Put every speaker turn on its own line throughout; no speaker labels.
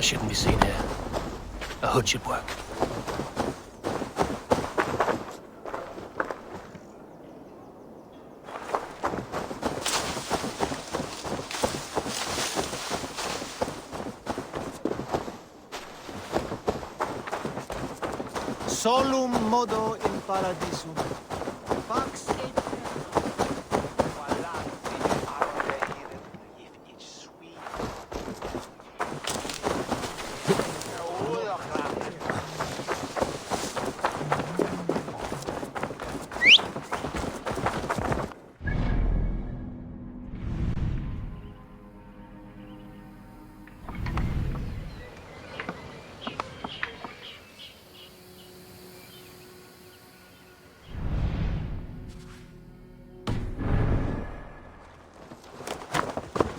shouldn't be seen here. A hood should work.
Solum modo in paradisum. Pax et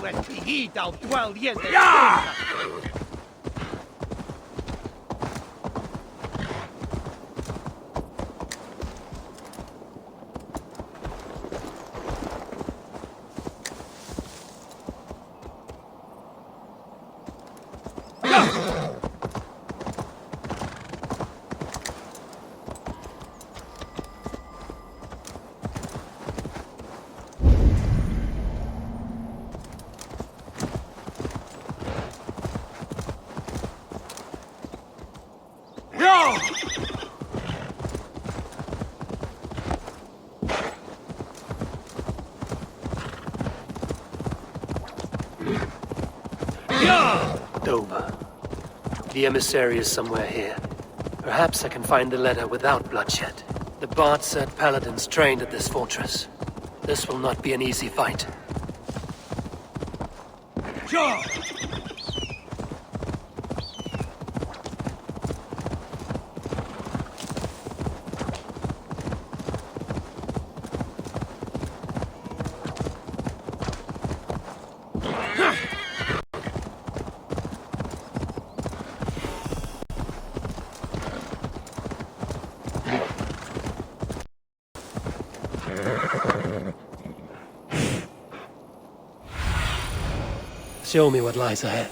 when be he thou dwell yet.
Dover. The emissary is somewhere here. Perhaps I can find the letter without bloodshed. The Bard said paladins trained at this fortress. This will not be an easy fight. Show me what lies ahead.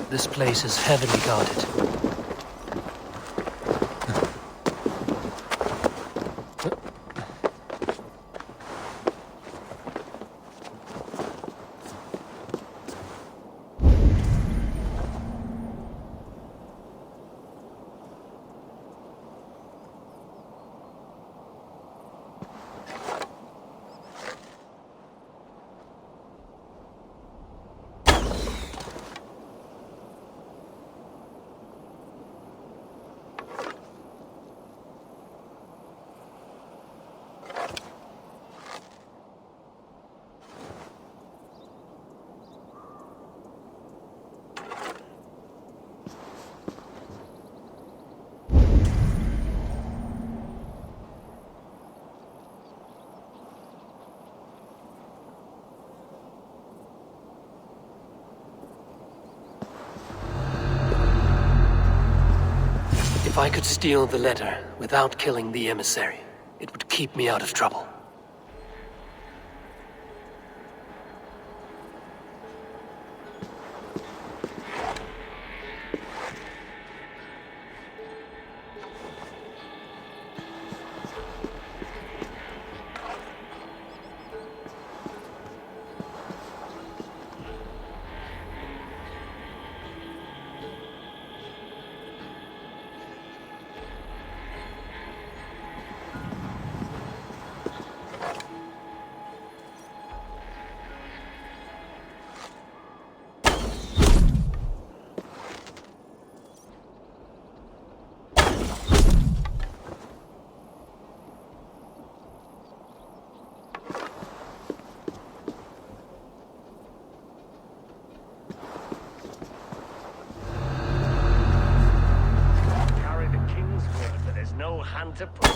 This place is heavily guarded. If I could steal the letter without killing the emissary, it would keep me out of trouble.
hand to put.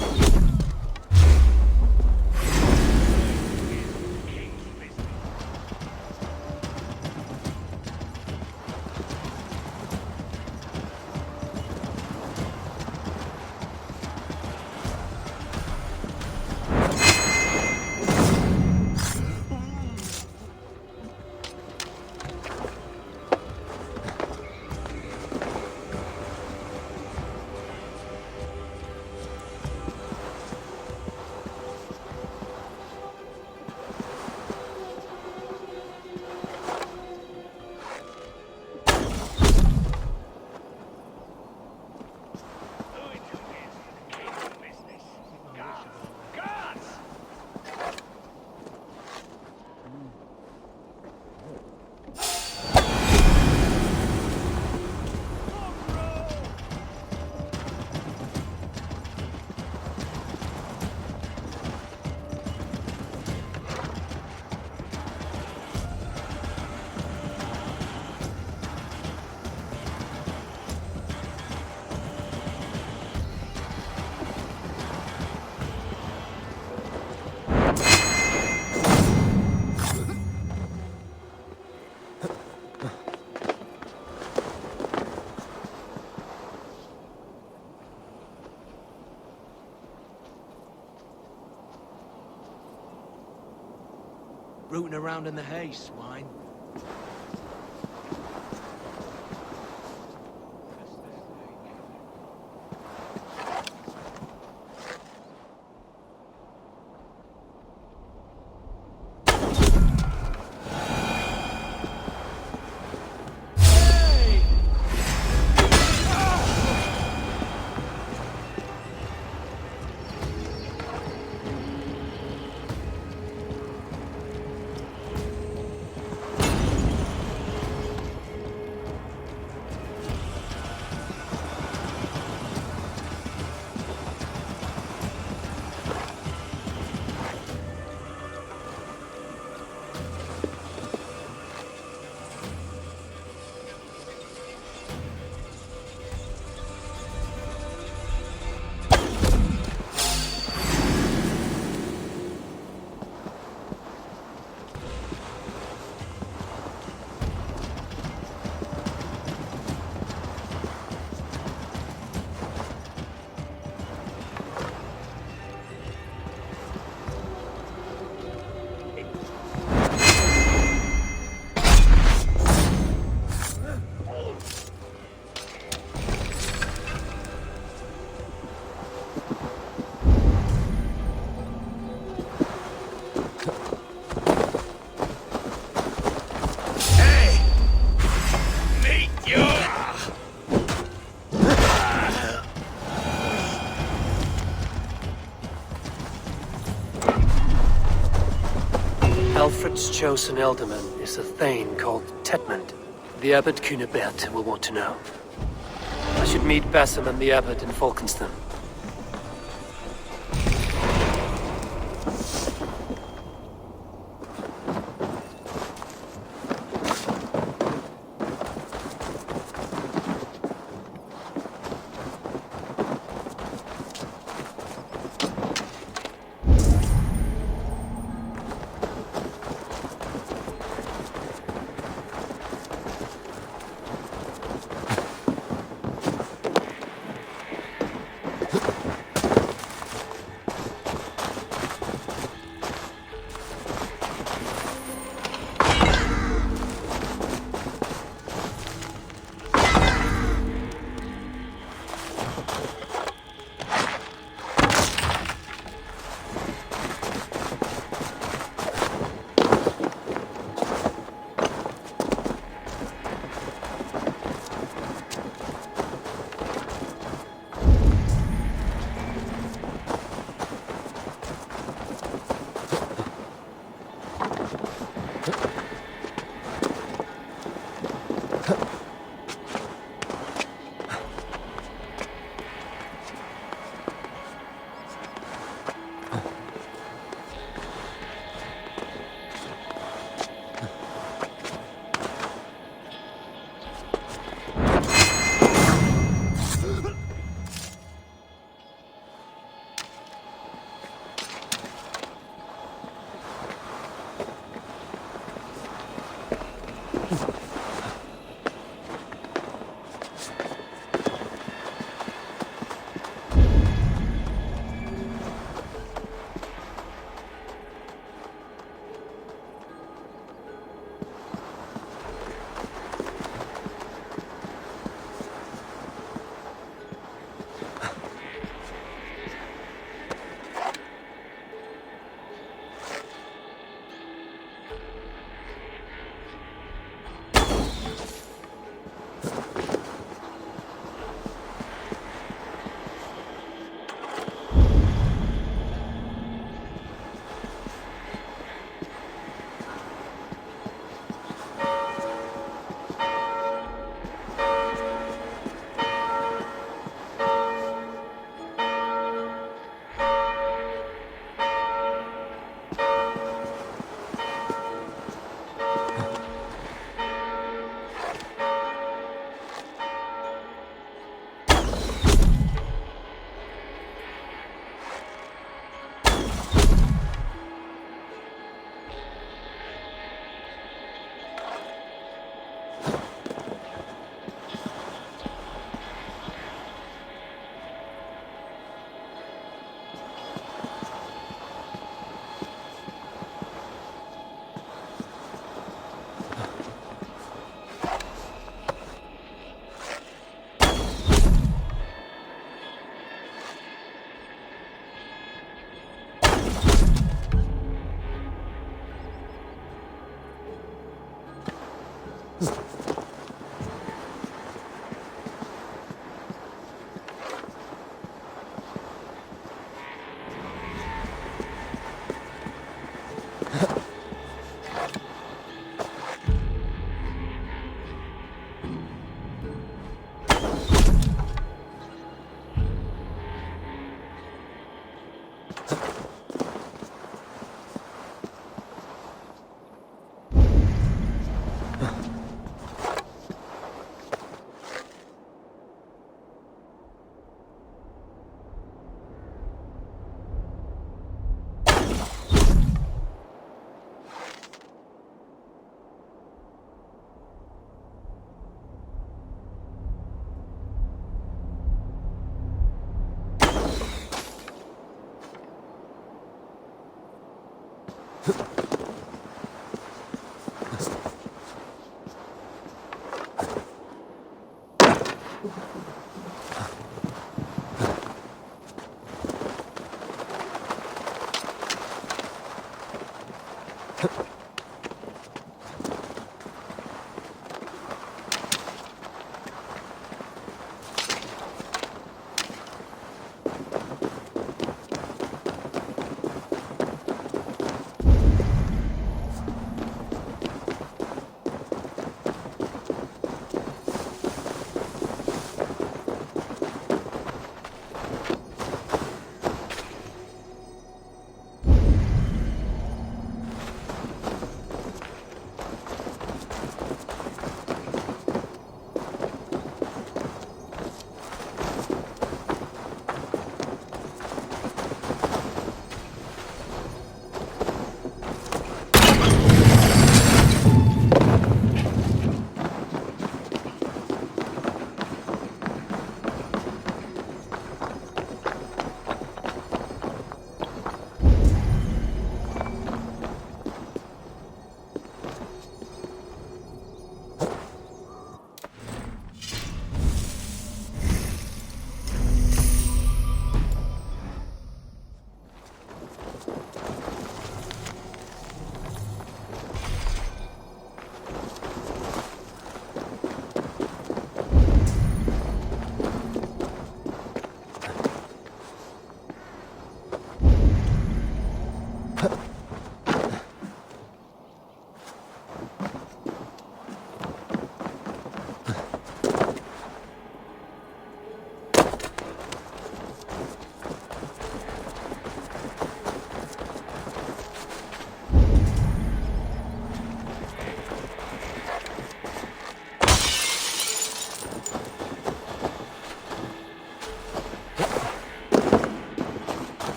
Rooting around in the hay, swine.
Alfred's chosen alderman is a thane called Tetmund. The Abbot Cunibert will want to know. I should meet Basim and the Abbot in Falkenston.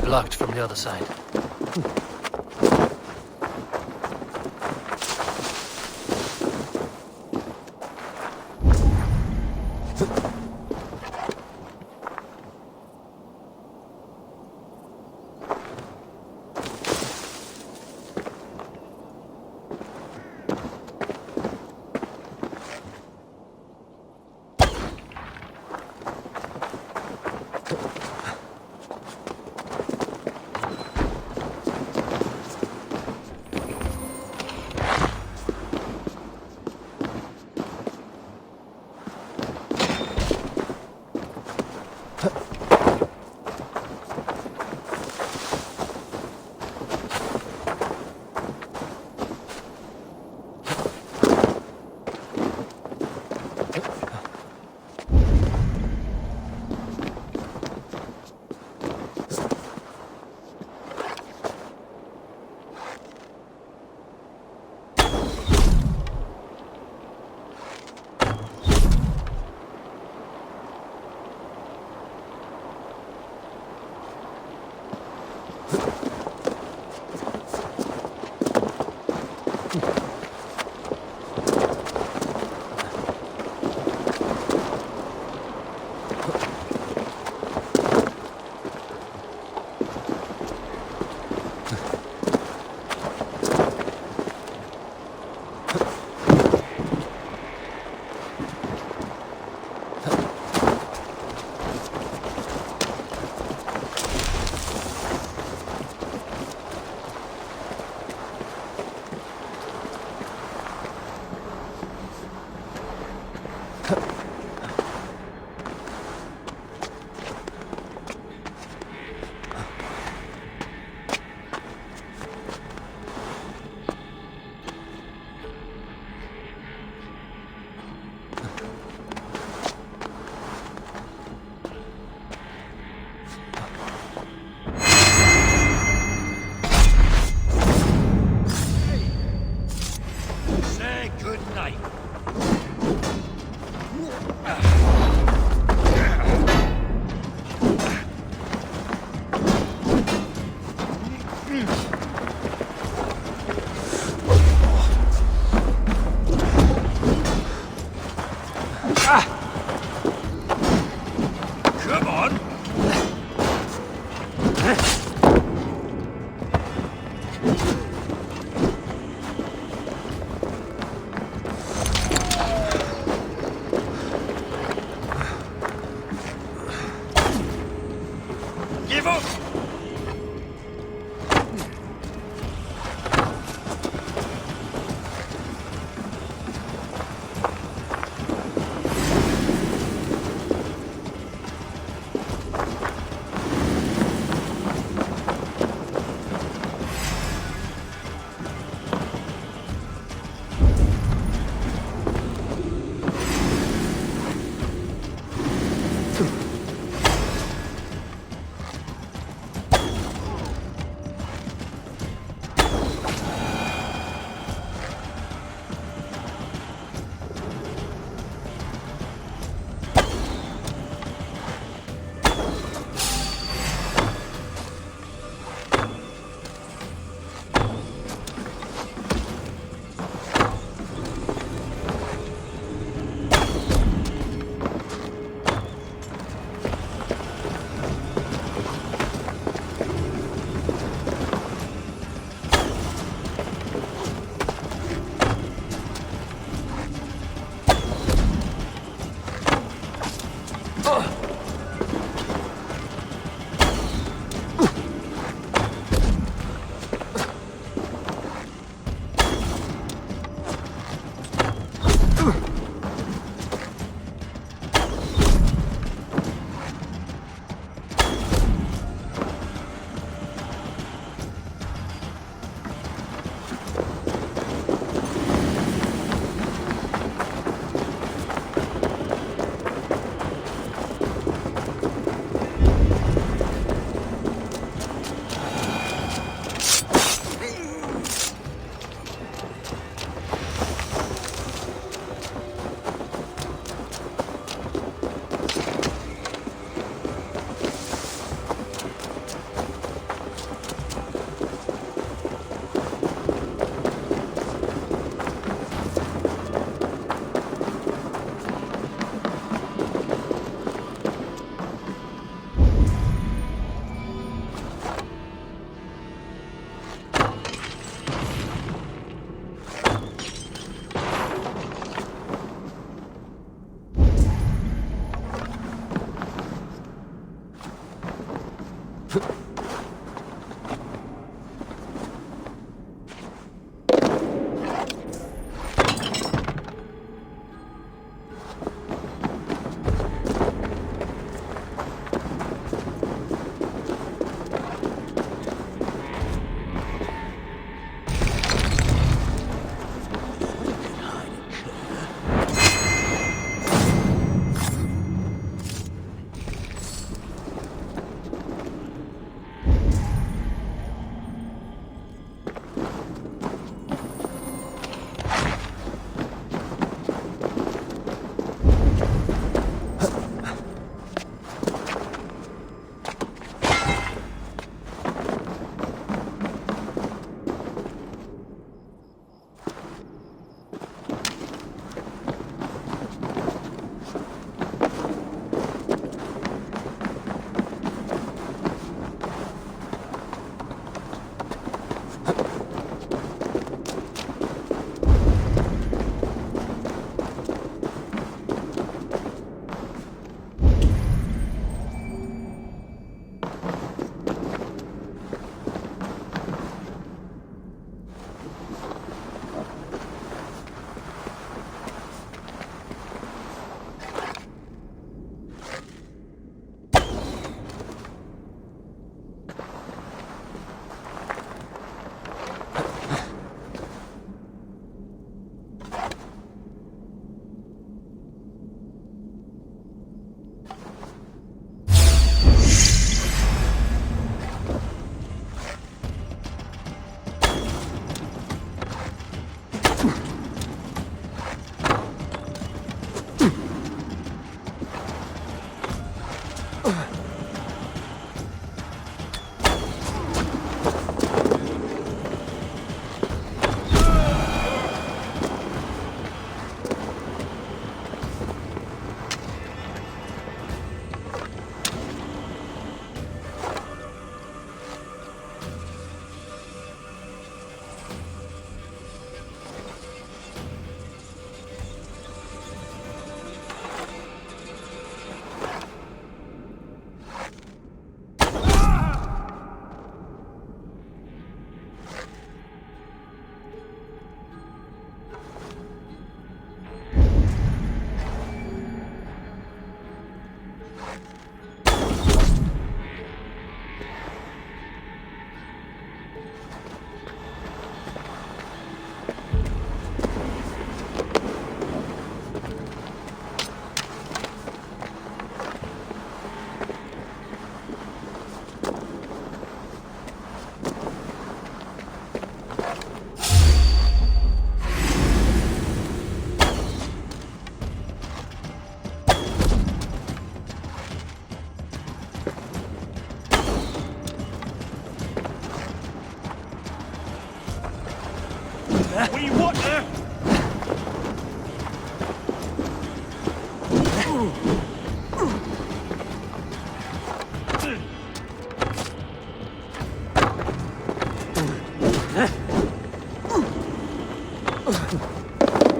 Blocked from the other side.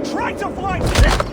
Try to fly!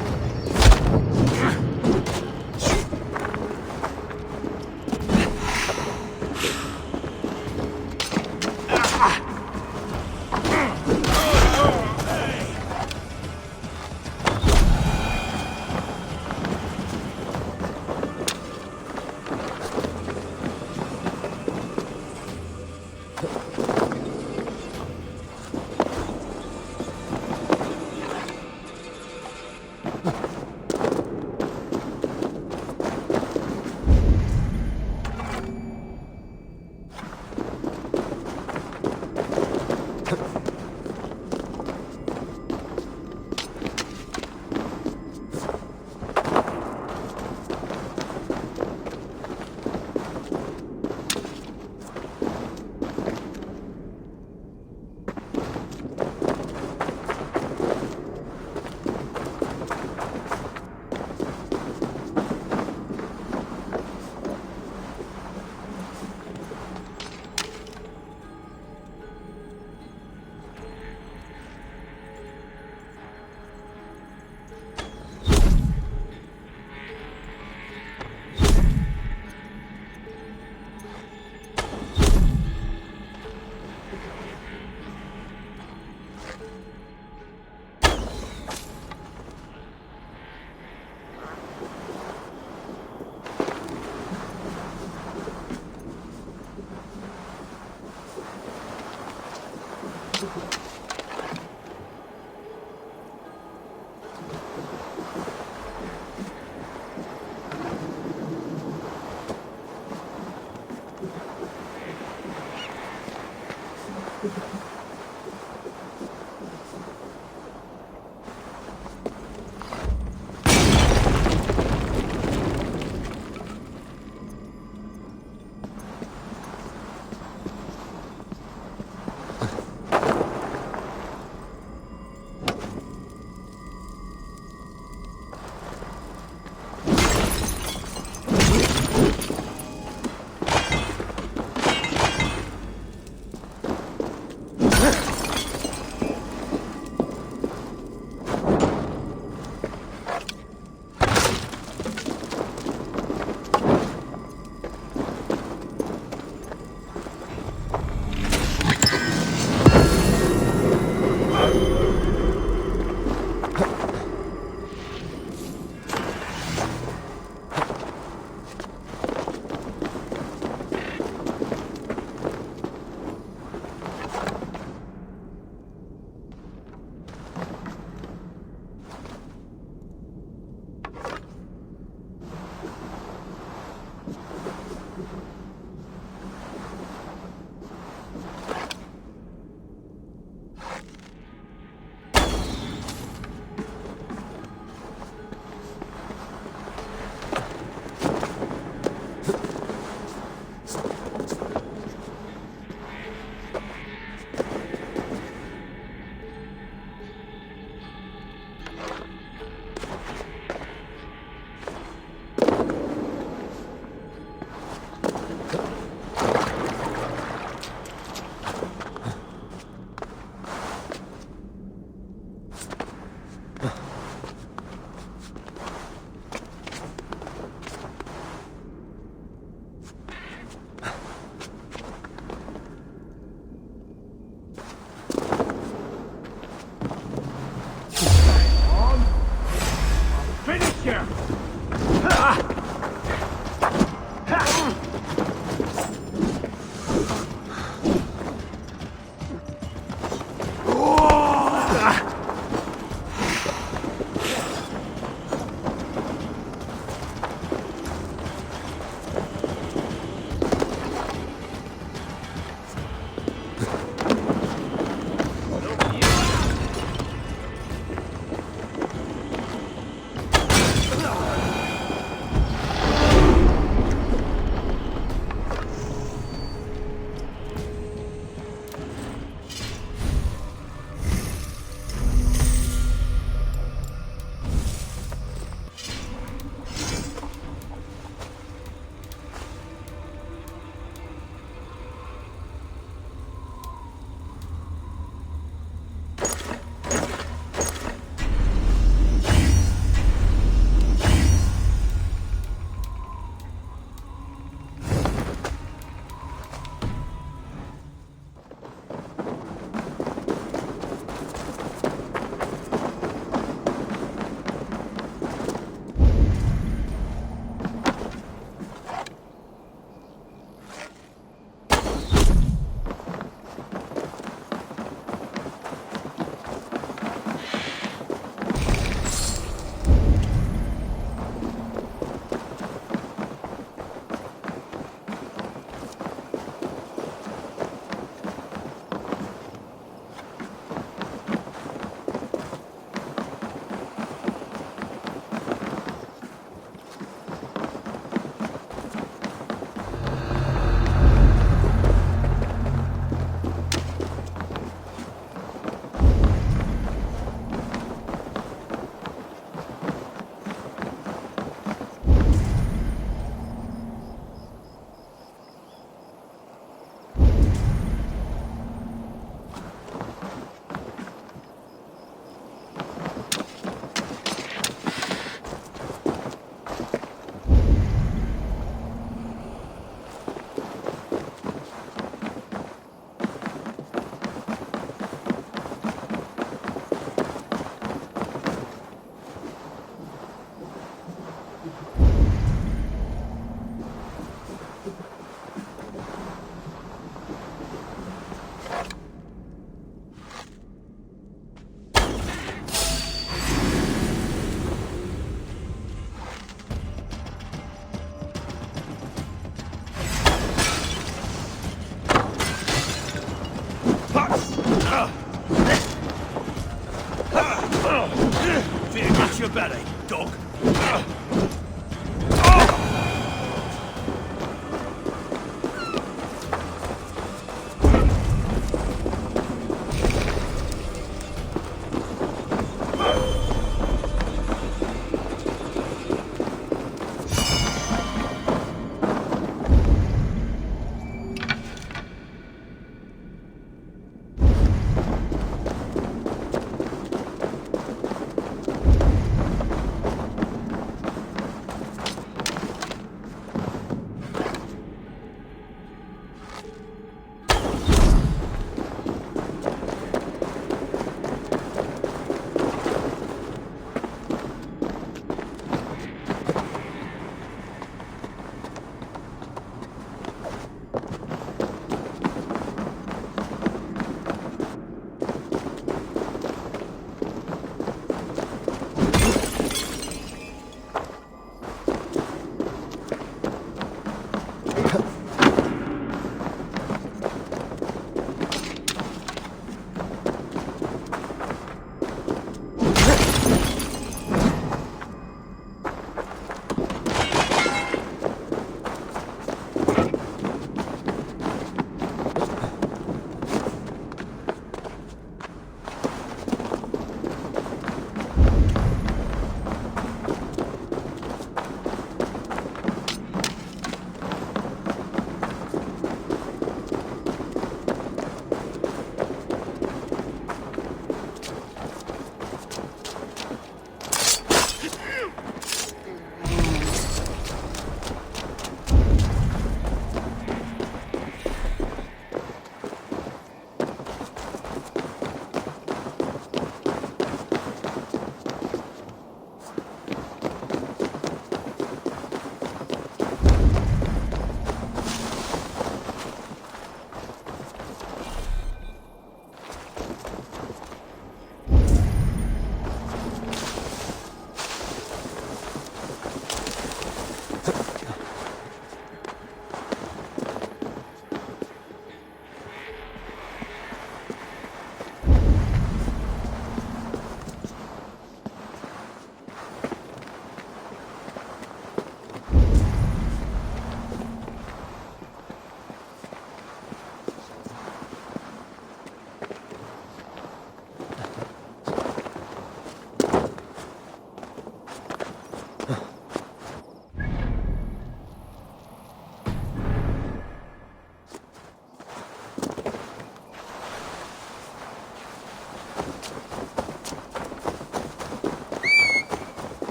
your belly, dog.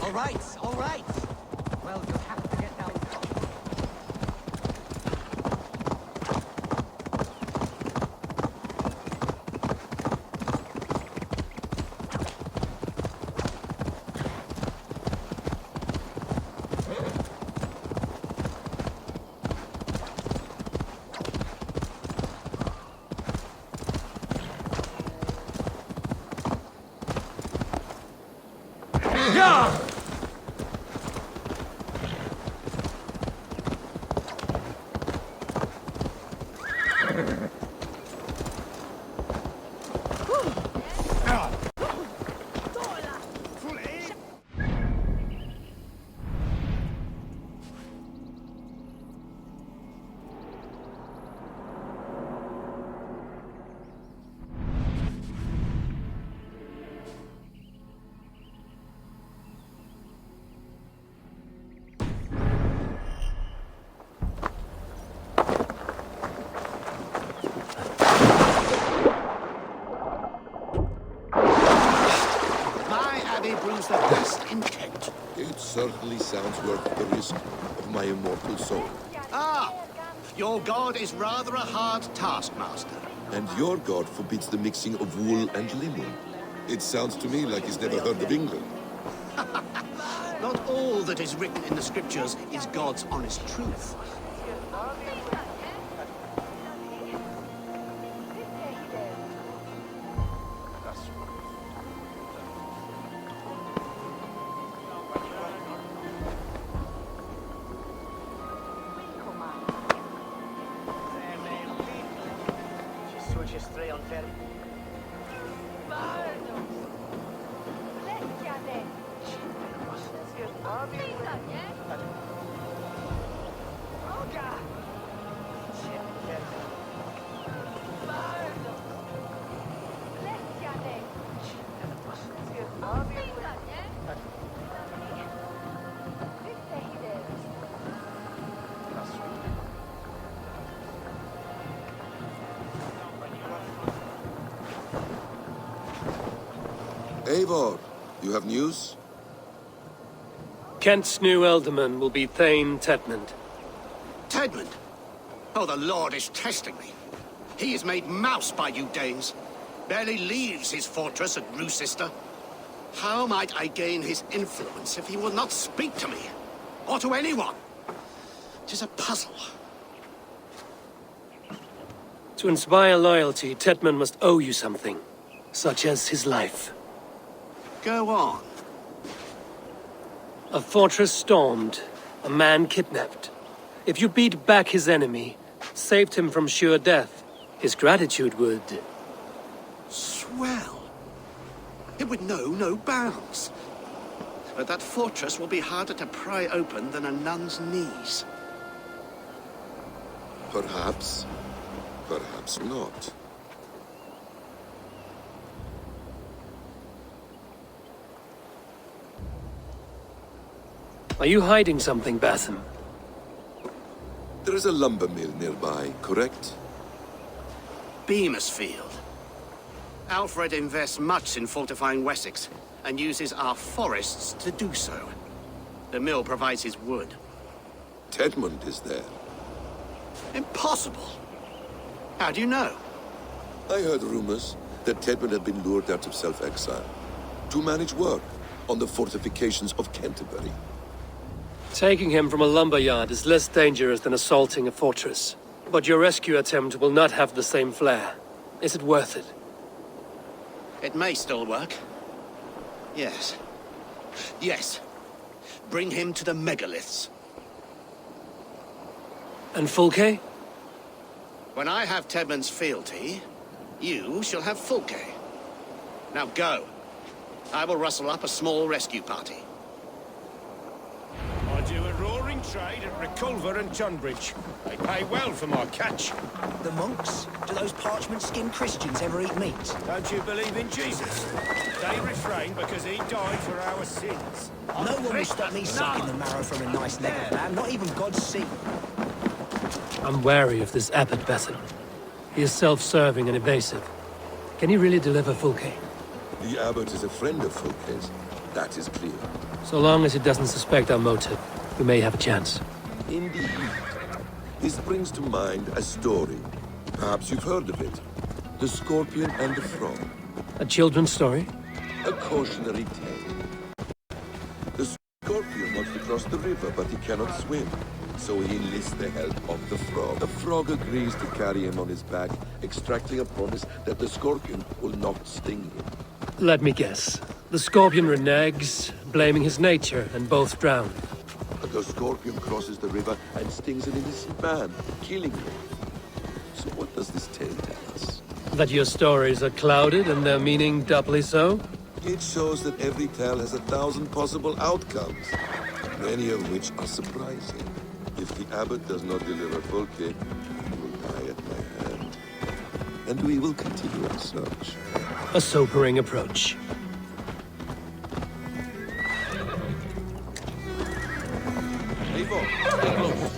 All right, all right. Well, you'll have to get down.
they bruise the best intent.
It certainly sounds worth the risk of my immortal soul.
Ah! Your god is rather a hard taskmaster.
And your god forbids the mixing of wool and linen. It sounds to me like he's never heard of England.
Not all that is written in the scriptures is God's honest truth.
Eivor, you have news?
Kent's new Elderman will be Thane Tedmund.
Tedmund? Oh, the Lord is testing me. He is made mouse by you Danes. Barely leaves his fortress at Gloucester. How might I gain his influence if he will not speak to me? Or to anyone? 'Tis a puzzle.
To inspire loyalty, Tedmund must owe you something, such as his life.
Go on.
A fortress stormed, a man kidnapped. If you beat back his enemy, saved him from sure death, his gratitude would...
Swell. It would know no bounds. But that fortress will be harder to pry open than a nun's knees.
Perhaps. Perhaps not.
Are you hiding something, Batham?
There is a lumber mill nearby, correct?
Beamisfield. Alfred invests much in fortifying Wessex, and uses our forests to do so. The mill provides his wood.
Tedmund is there.
Impossible! How do you know?
I heard rumors that Tedmund had been lured out of self-exile to manage work on the fortifications of Canterbury.
Taking him from a lumberyard is less dangerous than assaulting a fortress. But your rescue attempt will not have the same flair. Is it worth it?
It may still work. Yes. Yes. Bring him to the megaliths.
And Fulke?
When I have Tedmund's fealty, you shall have Fulke. Now go. I will rustle up a small rescue party.
I do a roaring trade at Reculver and Tunbridge. They pay well for my catch.
The monks? Do those parchment-skinned Christians ever eat meat?
Don't you believe in Jesus? They refrain because he died for our sins.
No one will stop me sucking the marrow from a nice leg of lamb, not even God's seed.
I'm wary of this Abbot Batham. He is self-serving and evasive. Can he really deliver Fulke?
The abbot is a friend of Fulke's. That is clear.
So long as he doesn't suspect our motive, we may have a chance.
Indeed. This brings to mind a story. Perhaps you've heard of it. The Scorpion and the Frog.
A children's story?
A cautionary tale. The Scorpion wants to cross the river, but he cannot swim. So he enlists the help of the Frog. The Frog agrees to carry him on his back, extracting a promise that the Scorpion will not sting him.
Let me guess. The Scorpion reneges, blaming his nature, and both drown.
But the Scorpion crosses the river and stings an innocent man, killing him. So what does this tale tell us?
That your stories are clouded and their meaning doubly so?
It shows that every tale has 1,000 possible outcomes, many of which are surprising. If the abbot does not deliver Fulke, he will die at my hand. And we will continue our search.
A sobering approach.
Eivor, stay close.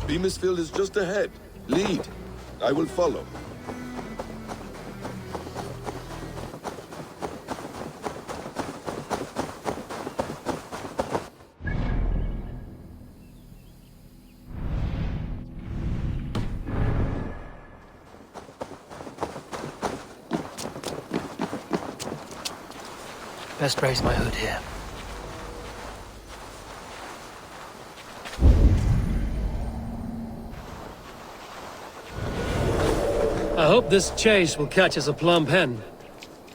Beamisfield is just ahead. Lead. I will follow.
Best raise my hood here. I hope this chase will catch us a plump hen.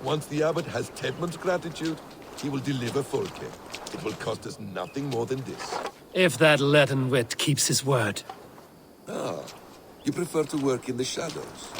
Once the abbot has Tedmund's gratitude, he will deliver Fulke. It will cost us nothing more than this.
If that leaden wit keeps his word.
Ah, you prefer to work in the shadows.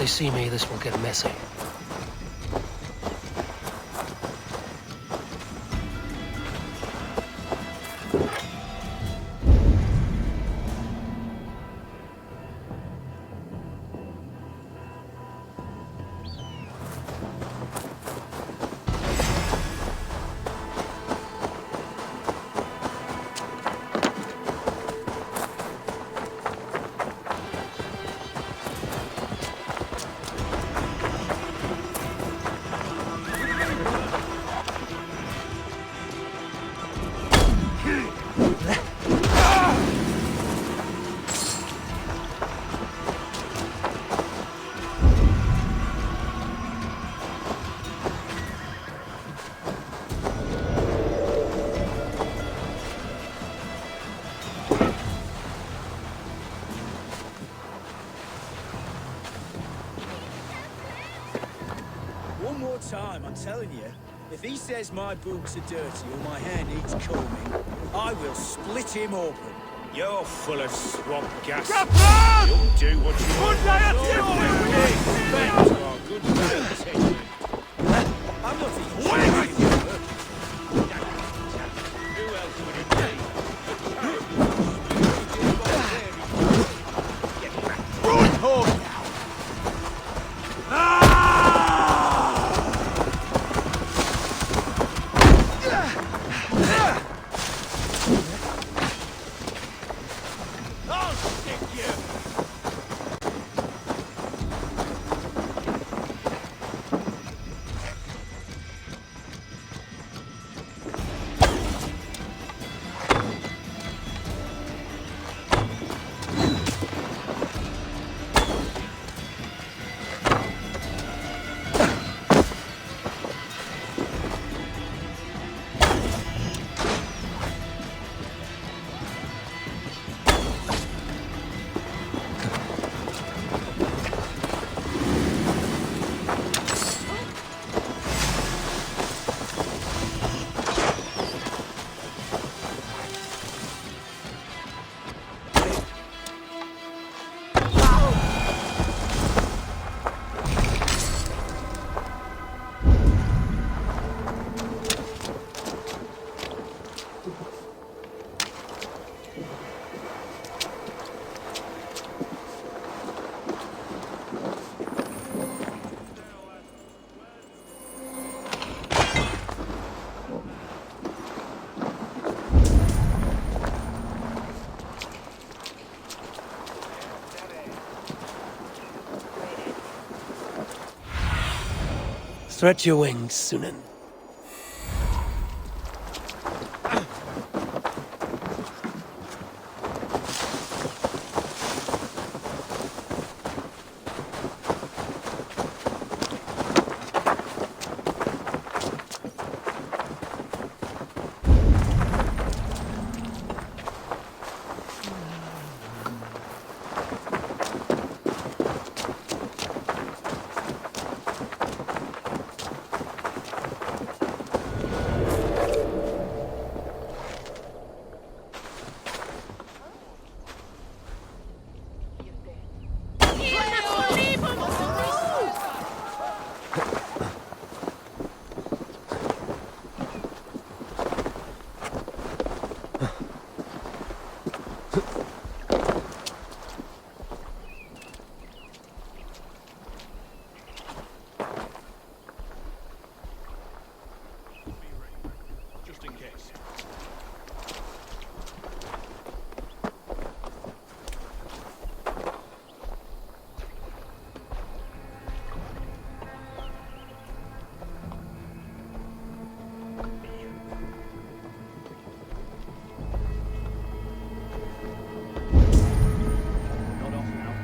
they see me, this will get messy.
One more time, I'm telling you. If he says my boots are dirty or my hair needs combing, I will split him open.
You're full of swamp gas.
Captain!
You'll do what you want.
Good
You are good man.
I'm not even sure if you're working.
Who else would it be?
Ruin home now!
I'll stick you.
Stretch your wings, Sunan.
Just in case. Not off now.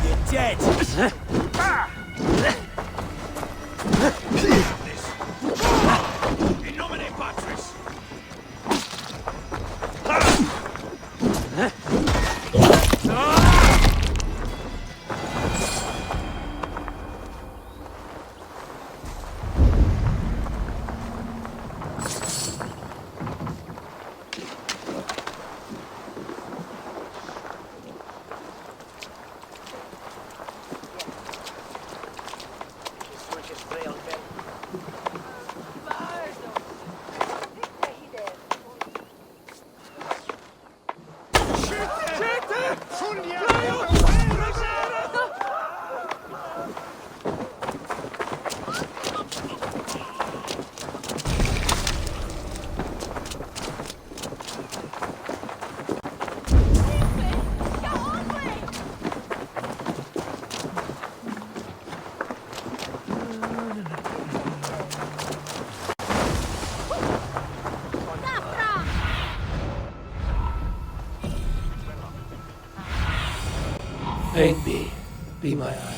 You're dead.
Aid me. Be my eye.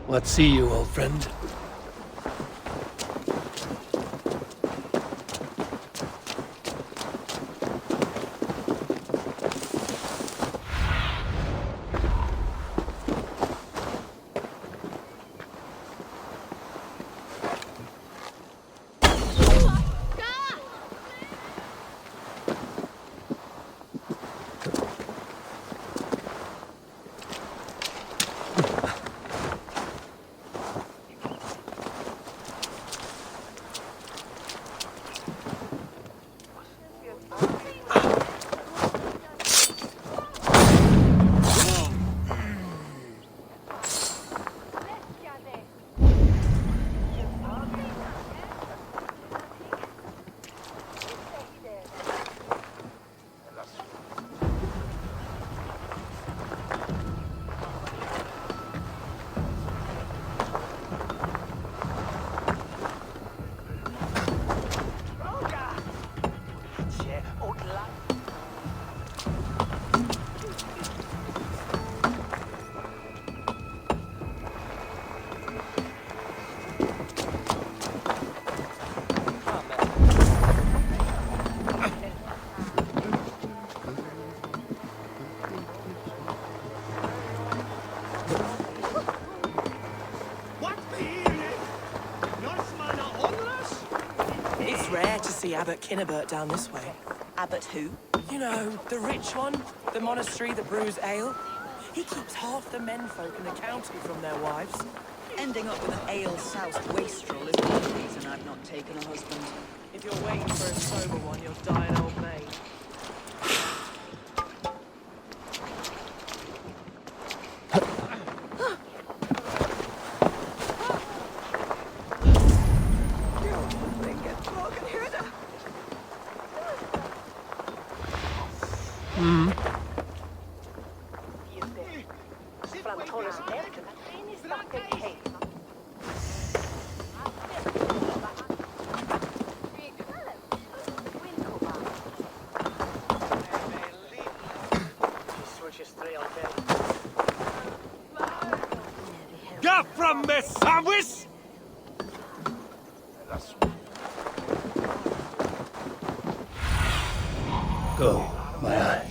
What see you, old friend?
It's rare to see Abbot Kinnebert down this way.
Abbot who?
You know, the rich one, the monastery that brews ale. He keeps half the menfolk in the county from their wives.
Ending up with an ale-soused wastrel is one reason I've not taken a husband.
If you're waiting for a sober one, you'll die an old maid.
Get from me, sandwich!
Go, my eye.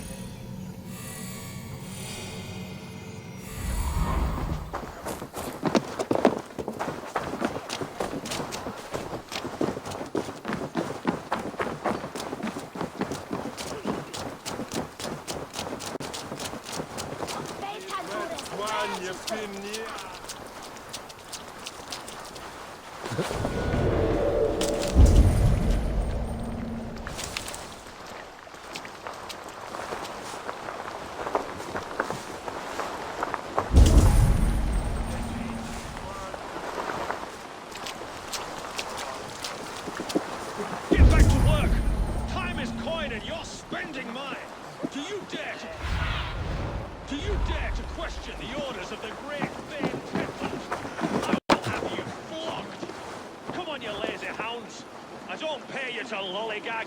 Get back to work! Time is coin and you're spending mine! Do you dare to question the orders of the Great Bane Templars? I will have you flogged! Come on, you lazy hounds! I don't pay you to lollygag!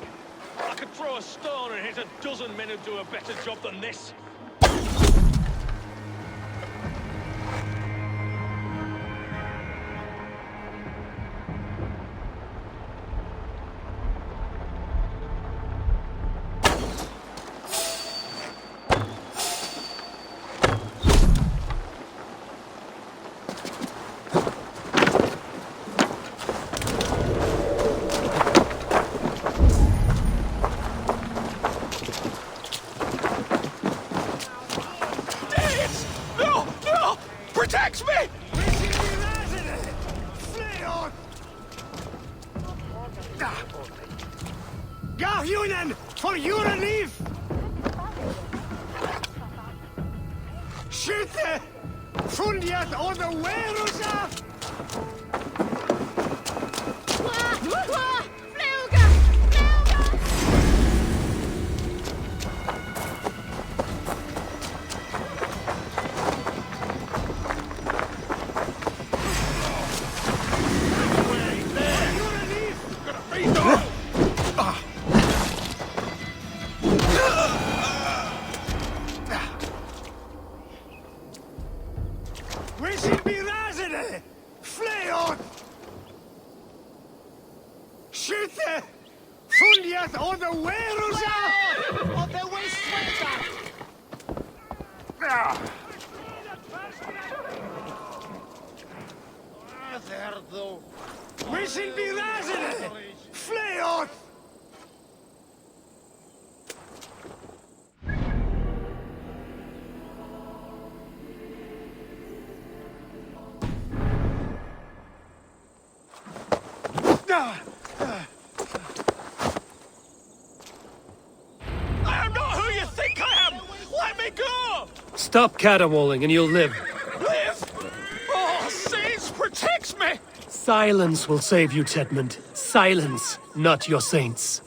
I could throw a stone and hit a dozen men who do a better job than this.
Protect me! Gahjunen, for your relief! Skytte! Fundiet og the Werusa! Skytte! Fundiet og the Werusa! Og the Werusa! Wishing be razene! Fleot!
Stop caterwauling and you'll live.
Live? Oh, saints, protect me!
Silence will save you, Tedmund. Silence, not your saints.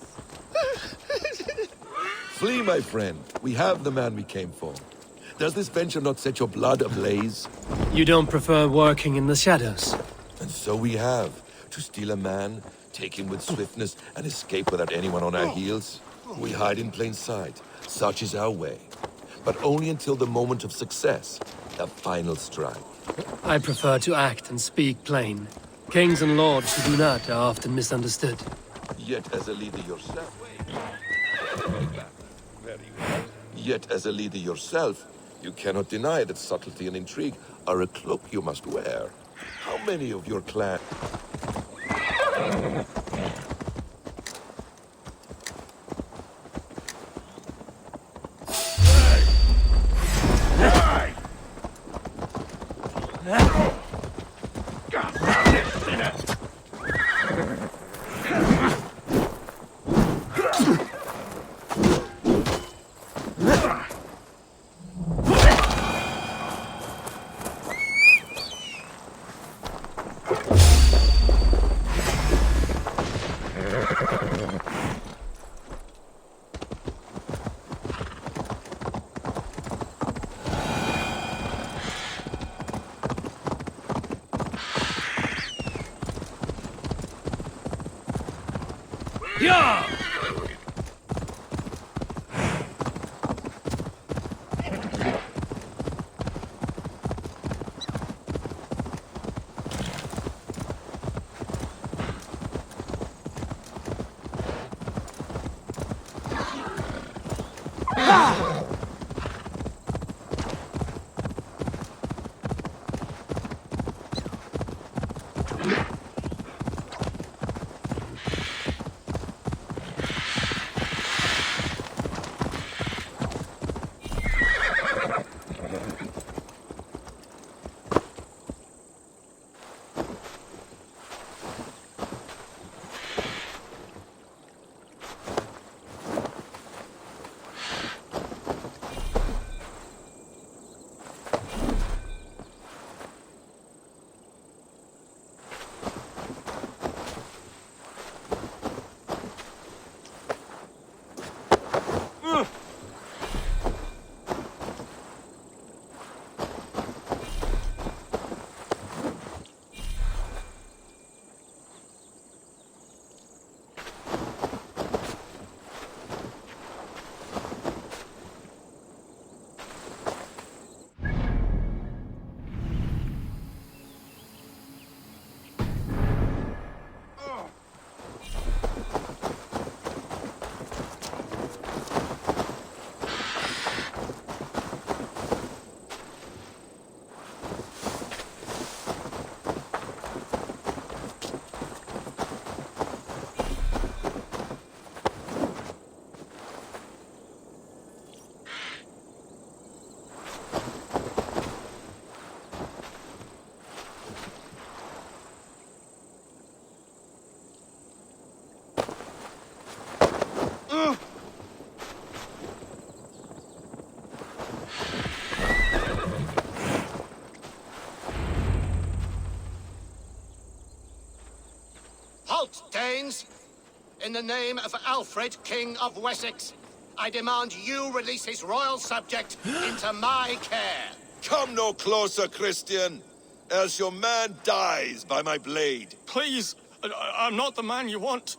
Flee, my friend. We have the man we came for. Does this venture not set your blood ablaze?
You don't prefer working in the shadows?
And so we have. To steal a man, take him with swiftness, and escape without anyone on our heels. We hide in plain sight. Such is our way. But only until the moment of success, the final strike.
I prefer to act and speak plain. Kings and lords who do not are often misunderstood.
Yet as a leader yourself... Yet as a leader yourself, you cannot deny that subtlety and intrigue are a cloak you must wear. How many of your clan...
Yeah!
in the name of Alfred, King of Wessex, I demand you release his royal subject into my care.
Come no closer, Christian, else your man dies by my blade.
Please, I'm not the man you want.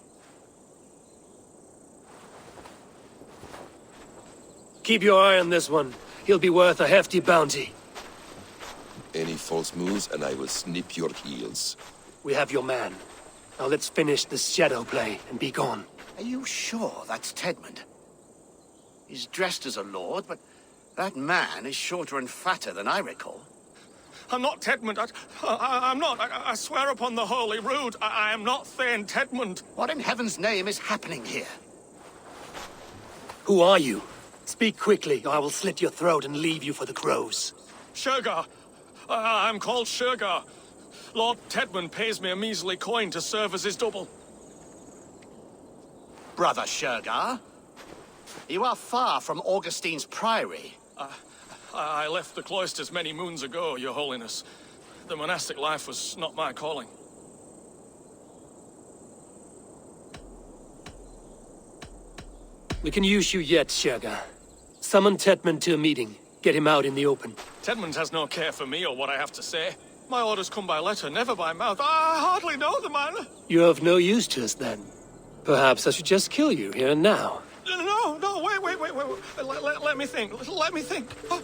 Keep your eye on this one. He'll be worth a hefty bounty.
Any false moves, and I will snip your heels.
We have your man. Now let's finish this shadow play and be gone.
Are you sure that's Tedmund? He's dressed as a lord, but that man is shorter and fatter than I recall.
I'm not Tedmund. I'm not. I swear upon the Holy Rood, I am not Thane Tedmund.
What in heaven's name is happening here?
Who are you? Speak quickly, or I will slit your throat and leave you for the crows.
Shergar. I'm called Shergar. Lord Tedmund pays me a measly coin to serve as his double.
Brother Shergar, you are far from Augustine's priory.
I left the cloisters many moons ago, Your Holiness. The monastic life was not my calling.
We can use you yet, Shergar. Summon Tedmund to a meeting. Get him out in the open.
Tedmund has no care for me or what I have to say. My orders come by letter, never by mouth. I hardly know the man.
You're of no use to us, then. Perhaps I should just kill you here and now.
No, wait. Let me think. Let me think. Oh,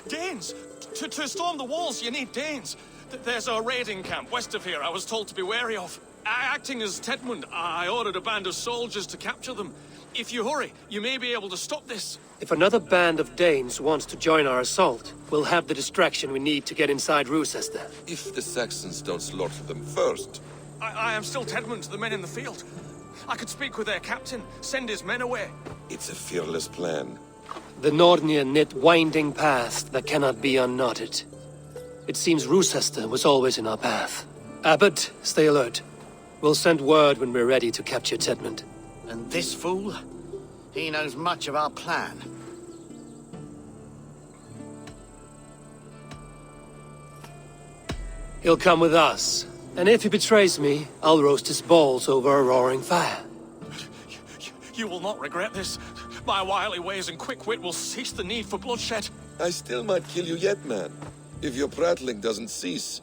Danes. To storm the walls, you need Danes. There's a raiding camp west of here I was told to be wary of. Acting as Tedmund, I ordered a band of soldiers to capture them. If you hurry, you may be able to stop this.
If another band of Danes wants to join our assault, we'll have the distraction we need to get inside Rochester.
If the Saxons don't slaughter them first.
I am still Tedmund to the men in the field. I could speak with their captain, send his men away.
It's a fearless plan.
The Nordnir knit winding paths that cannot be unknotted. It seems Rochester was always in our path. Abbot, stay alert. We'll send word when we're ready to capture Tedmund.
And this fool? He knows much of our plan.
He'll come with us. And if he betrays me, I'll roast his balls over a roaring fire.
You will not regret this. My wily ways and quick wit will cease the need for bloodshed.
I still might kill you yet, man. If your prattling doesn't cease.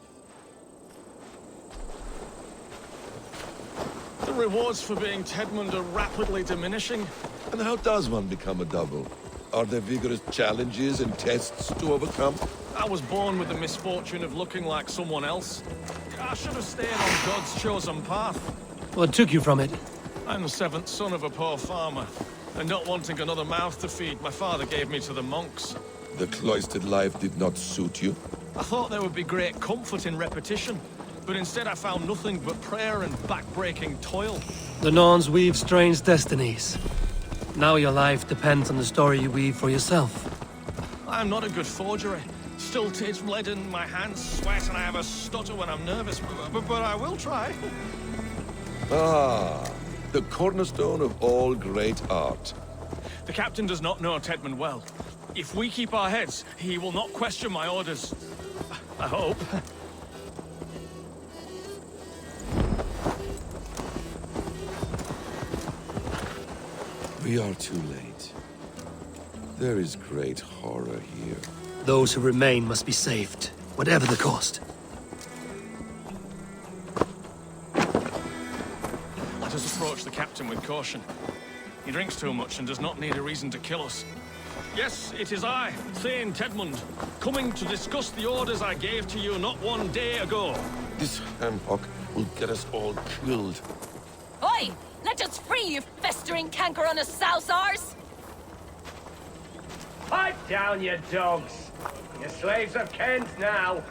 The rewards for being Tedmund are rapidly diminishing.
And how does one become a double? Are there vigorous challenges and tests to overcome?
I was born with the misfortune of looking like someone else. I should have stayed on God's chosen path.
What took you from it?
I'm the seventh son of a poor farmer. And not wanting another mouth to feed, my father gave me to the monks.
The cloistered life did not suit you?
I thought there would be great comfort in repetition. But instead I found nothing but prayer and back-breaking toil.
The Norns weave strange destinies. Now your life depends on the story you weave for yourself.
I'm not a good forgery. Still takes lead in my hands, sweat, and I have a stutter when I'm nervous. But I will try.
Ah, the cornerstone of all great art.
The captain does not know Tedmund well. If we keep our heads, he will not question my orders. I hope.
We are too late. There is great horror here.
Those who remain must be saved, whatever the cost.
Let us approach the captain with caution. He drinks too much and does not need a reason to kill us. Yes, it is I, Thane Tedmund, coming to discuss the orders I gave to you not one day ago.
This hamhock will get us all killed.
Oi! Let us free, you festering canker on a sousars!
Pipe down, you dogs! Your slaves are Kent now!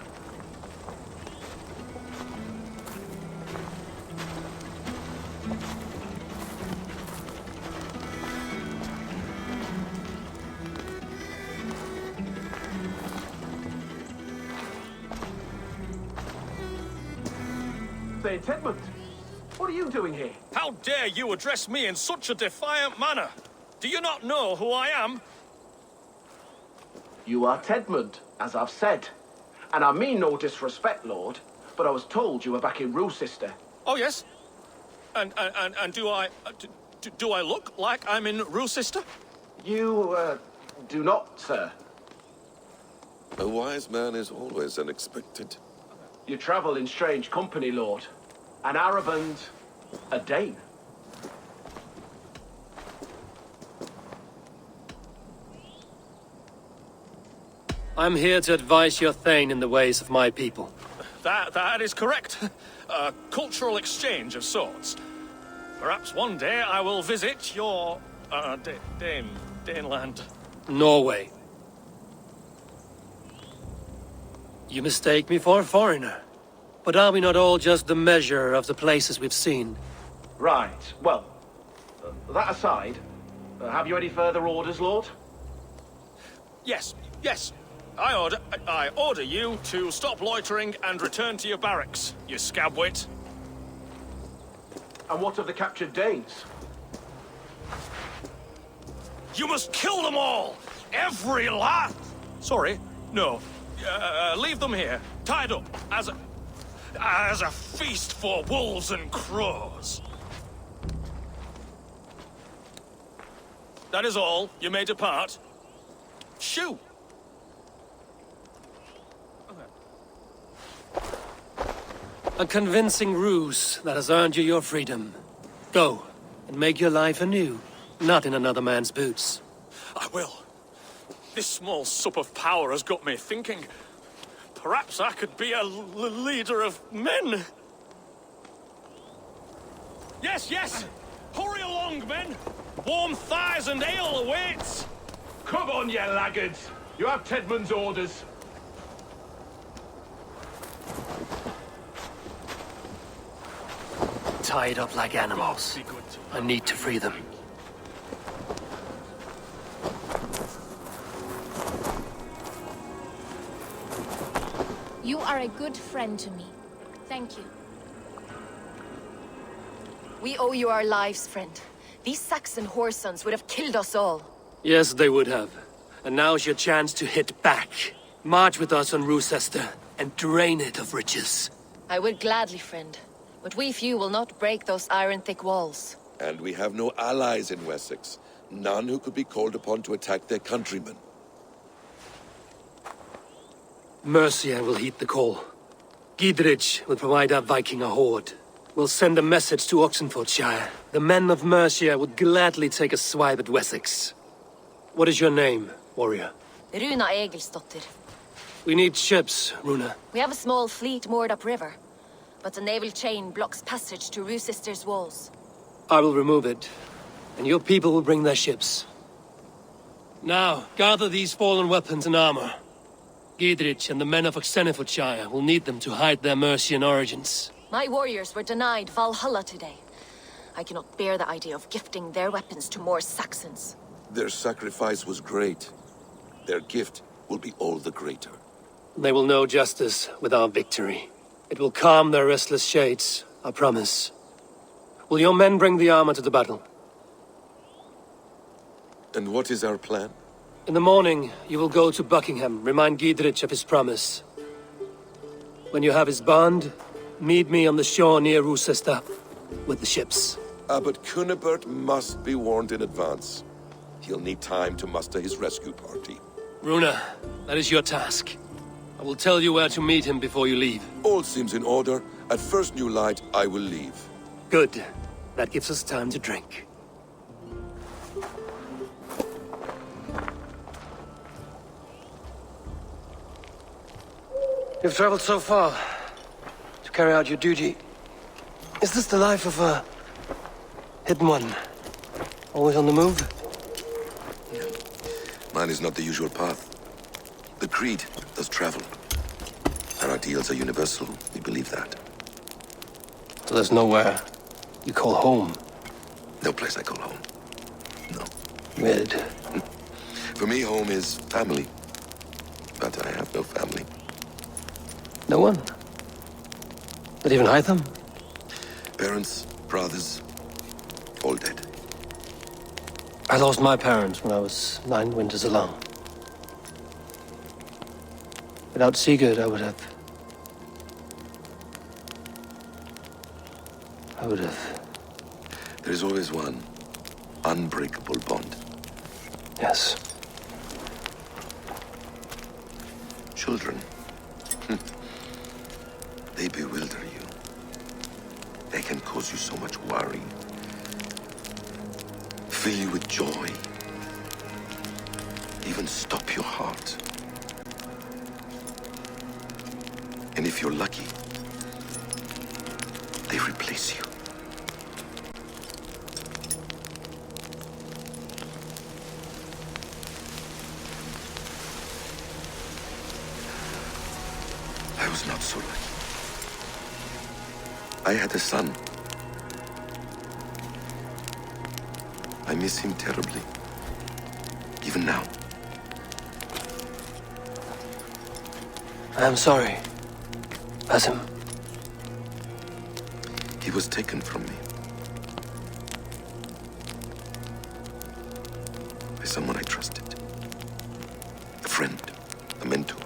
Say, Tedmund, what are you doing here?
How dare you address me in such a defiant manner? Do you not know who I am?
You are Tedmund, as I've said. And I mean no disrespect, Lord, but I was told you were back in Rochester.
Oh, yes? And do I look like I'm in Roosister?
You, do not, sir.
A wise man is always unexpected.
You travel in strange company, Lord. An Arab and a Dane.
I'm here to advise your Thane in the ways of my people.
That is correct. A cultural exchange of sorts. Perhaps one day I will visit your, Daneland.
Norway. You mistake me for a foreigner. But are we not all just the measure of the places we've seen?
Right. Well, that aside, have you any further orders, Lord?
Yes. I order you to stop loitering and return to your barracks, you scabwit.
And what of the captured Danes?
You must kill them all! Every last... Sorry, no. Leave them here, tied up, as a feast for wolves and crows. That is all. You may depart. Shoo!
A convincing ruse that has earned you your freedom. Go, and make your life anew, not in another man's boots.
I will. This small sup of power has got me thinking. Perhaps I could be a leader of men. Yes! Hurry along, men! Warm thighs and ale awaits!
Come on, you laggards! You have Tedman's orders.
Tied up like animals. I need to free them.
You are a good friend to me. Thank you.
We owe you our lives, friend. These Saxon whoresons would have killed us all.
Yes, they would have. And now's your chance to hit back. March with us on Roosester and drain it of riches.
I would gladly, friend. But we few will not break those iron-thick walls.
And we have no allies in Wessex. None who could be called upon to attack their countrymen.
Mercia will heed the call. Giedrich will provide our Viking a horde. We'll send a message to Oxenfordshire. The men of Mercia would gladly take a swipe at Wessex. What is your name, warrior?
Runa Egilsdotter.
We need ships, Runa.
We have a small fleet moored upriver, but the naval chain blocks passage to Roosister's walls.
I will remove it, and your people will bring their ships. Now, gather these fallen weapons and armor. Giedrich and the men of Oxenfordshire will need them to hide their Mercian origins.
My warriors were denied Valhalla today. I cannot bear the idea of gifting their weapons to more Saxons.
Their sacrifice was great. Their gift will be all the greater.
They will know justice with our victory. It will calm their restless shades, I promise. Will your men bring the armor to the battle?
And what is our plan?
In the morning, you will go to Buckingham, remind Giedrich of his promise. When you have his bond, meet me on the shore near Roosester with the ships.
Abbot Cunibert must be warned in advance. He'll need time to muster his rescue party.
Runa, that is your task. I will tell you where to meet him before you leave.
All seems in order. At first new light, I will leave.
Good. That gives us time to drink. You've traveled so far to carry out your duty. Is this the life of a hidden one? Always on the move?
Mine is not the usual path. The Creed does travel. Our ideals are universal. We believe that.
So there's nowhere you call home?
No place I call home. No.
Mid.
For me, home is family. But I have no family.
No one? Not even Hytham?
Parents, brothers, all dead.
I lost my parents when I was 9 winters alone. Without Sigurd, I would have
There's always one unbreakable bond.
Yes.
Children. They bewilder you. They can cause you so much worry. Fill you with joy. Even stop your heart. And if you're lucky, they replace you. I was not so lucky. I had a son. I miss him terribly. Even now.
I am sorry. Basim.
He was taken from me. By someone I trusted. A friend. A mentor.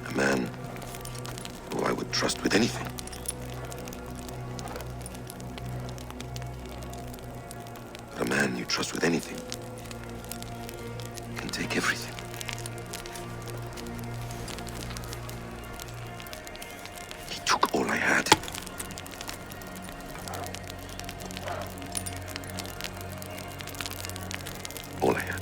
A man who I would trust with anything. But a man you trust with anything can take everything. He took all I had. All I had.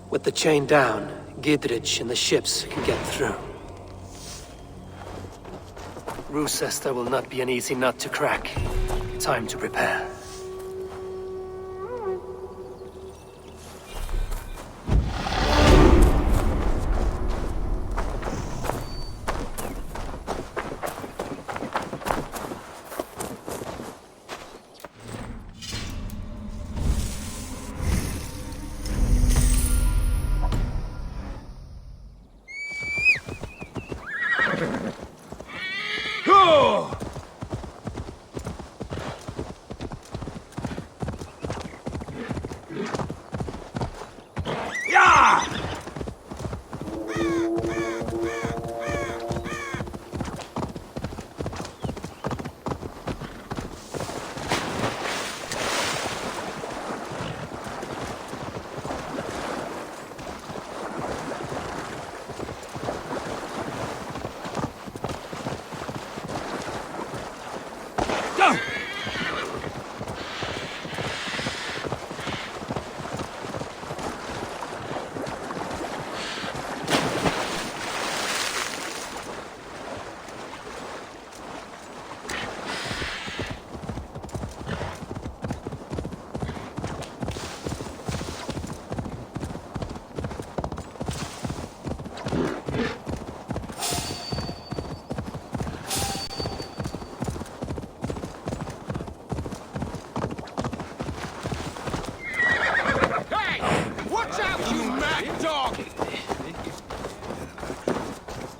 With the chain down, Gidrich and the ships can get through. Roosester will not be an easy nut to crack. Time to prepare.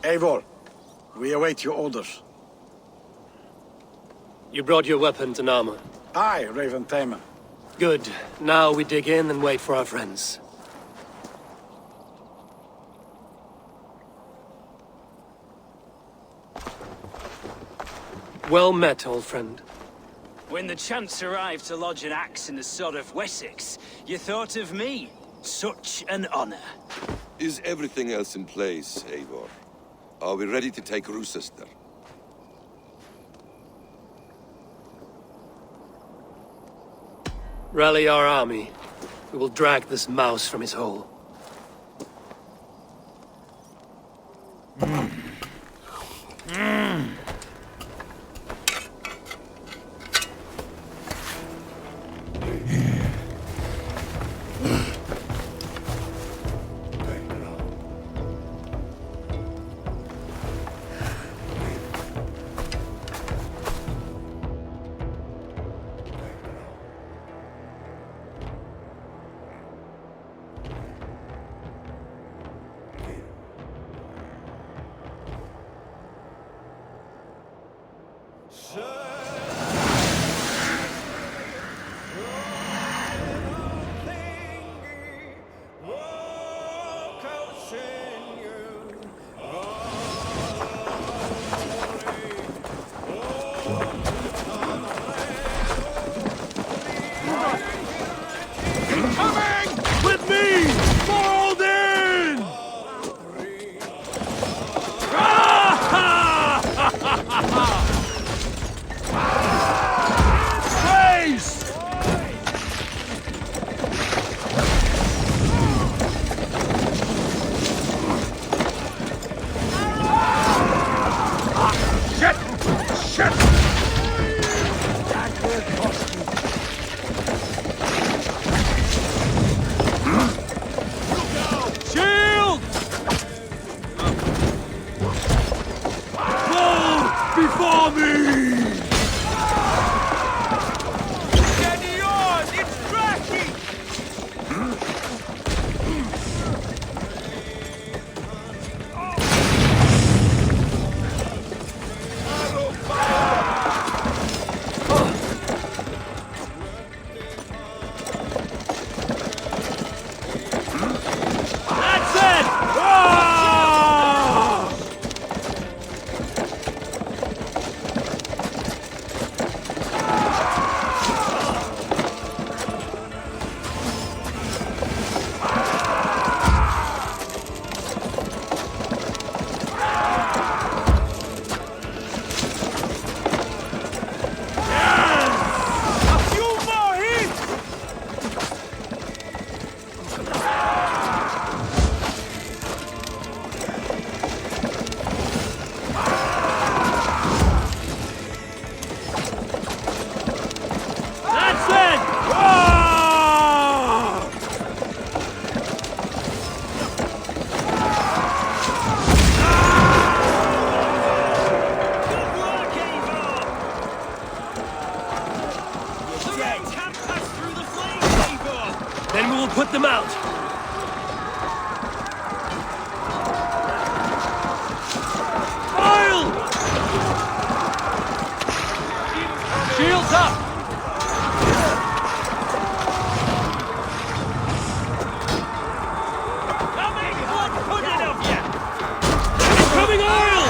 Eivor, we await your orders.
You brought your weapons and armor.
Aye, Raven Tamer.
Good. Now we dig in and wait for our friends. Well met, old friend.
When the chance arrived to lodge an axe in the sod of Wessex, you thought of me. Such an honor.
Is everything else in place, Eivor? Are we ready to take Roosester?
Rally our army. We will drag this mouse from his hole.
me! Steady on! It's cracking! That's it!
Then we will put them out. Oil! Shields up! Incoming oil!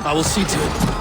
I will see to it.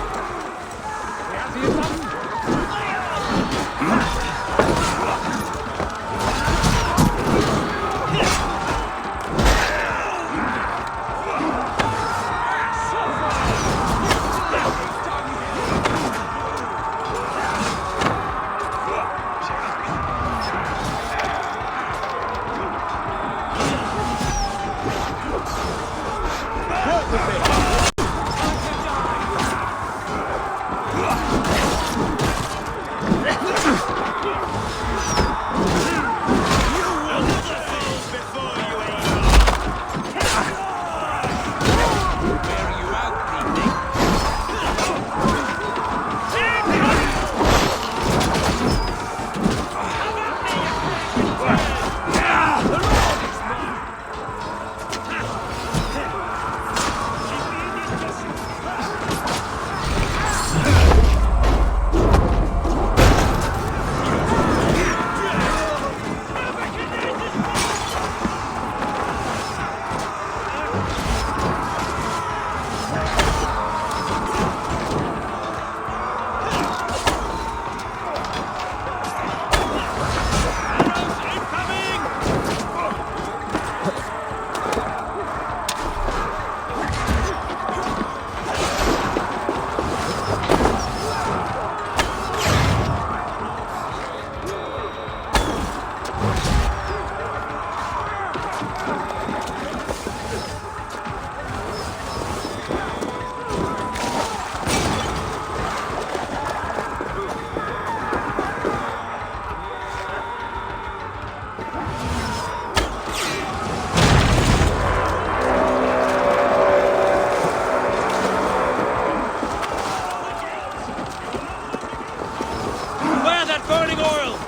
that burning oil!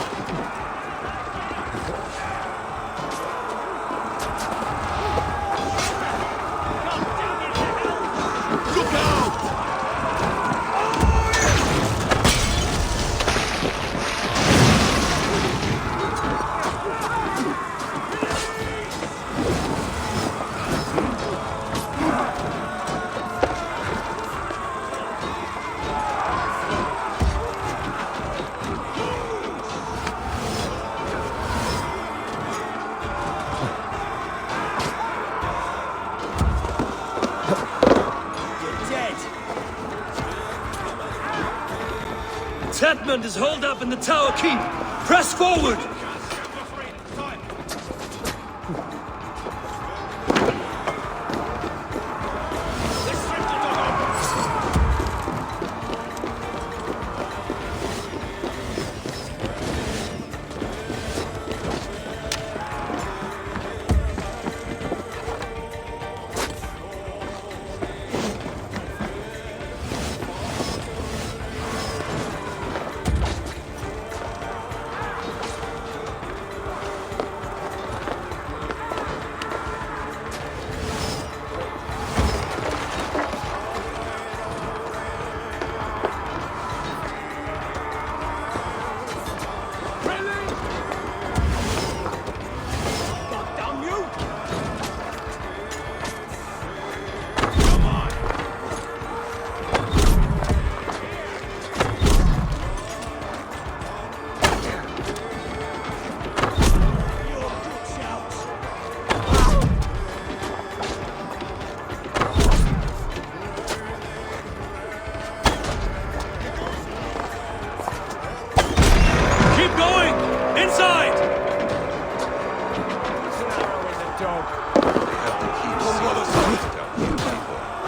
Tetmund is holed up in the tower keep. Press forward!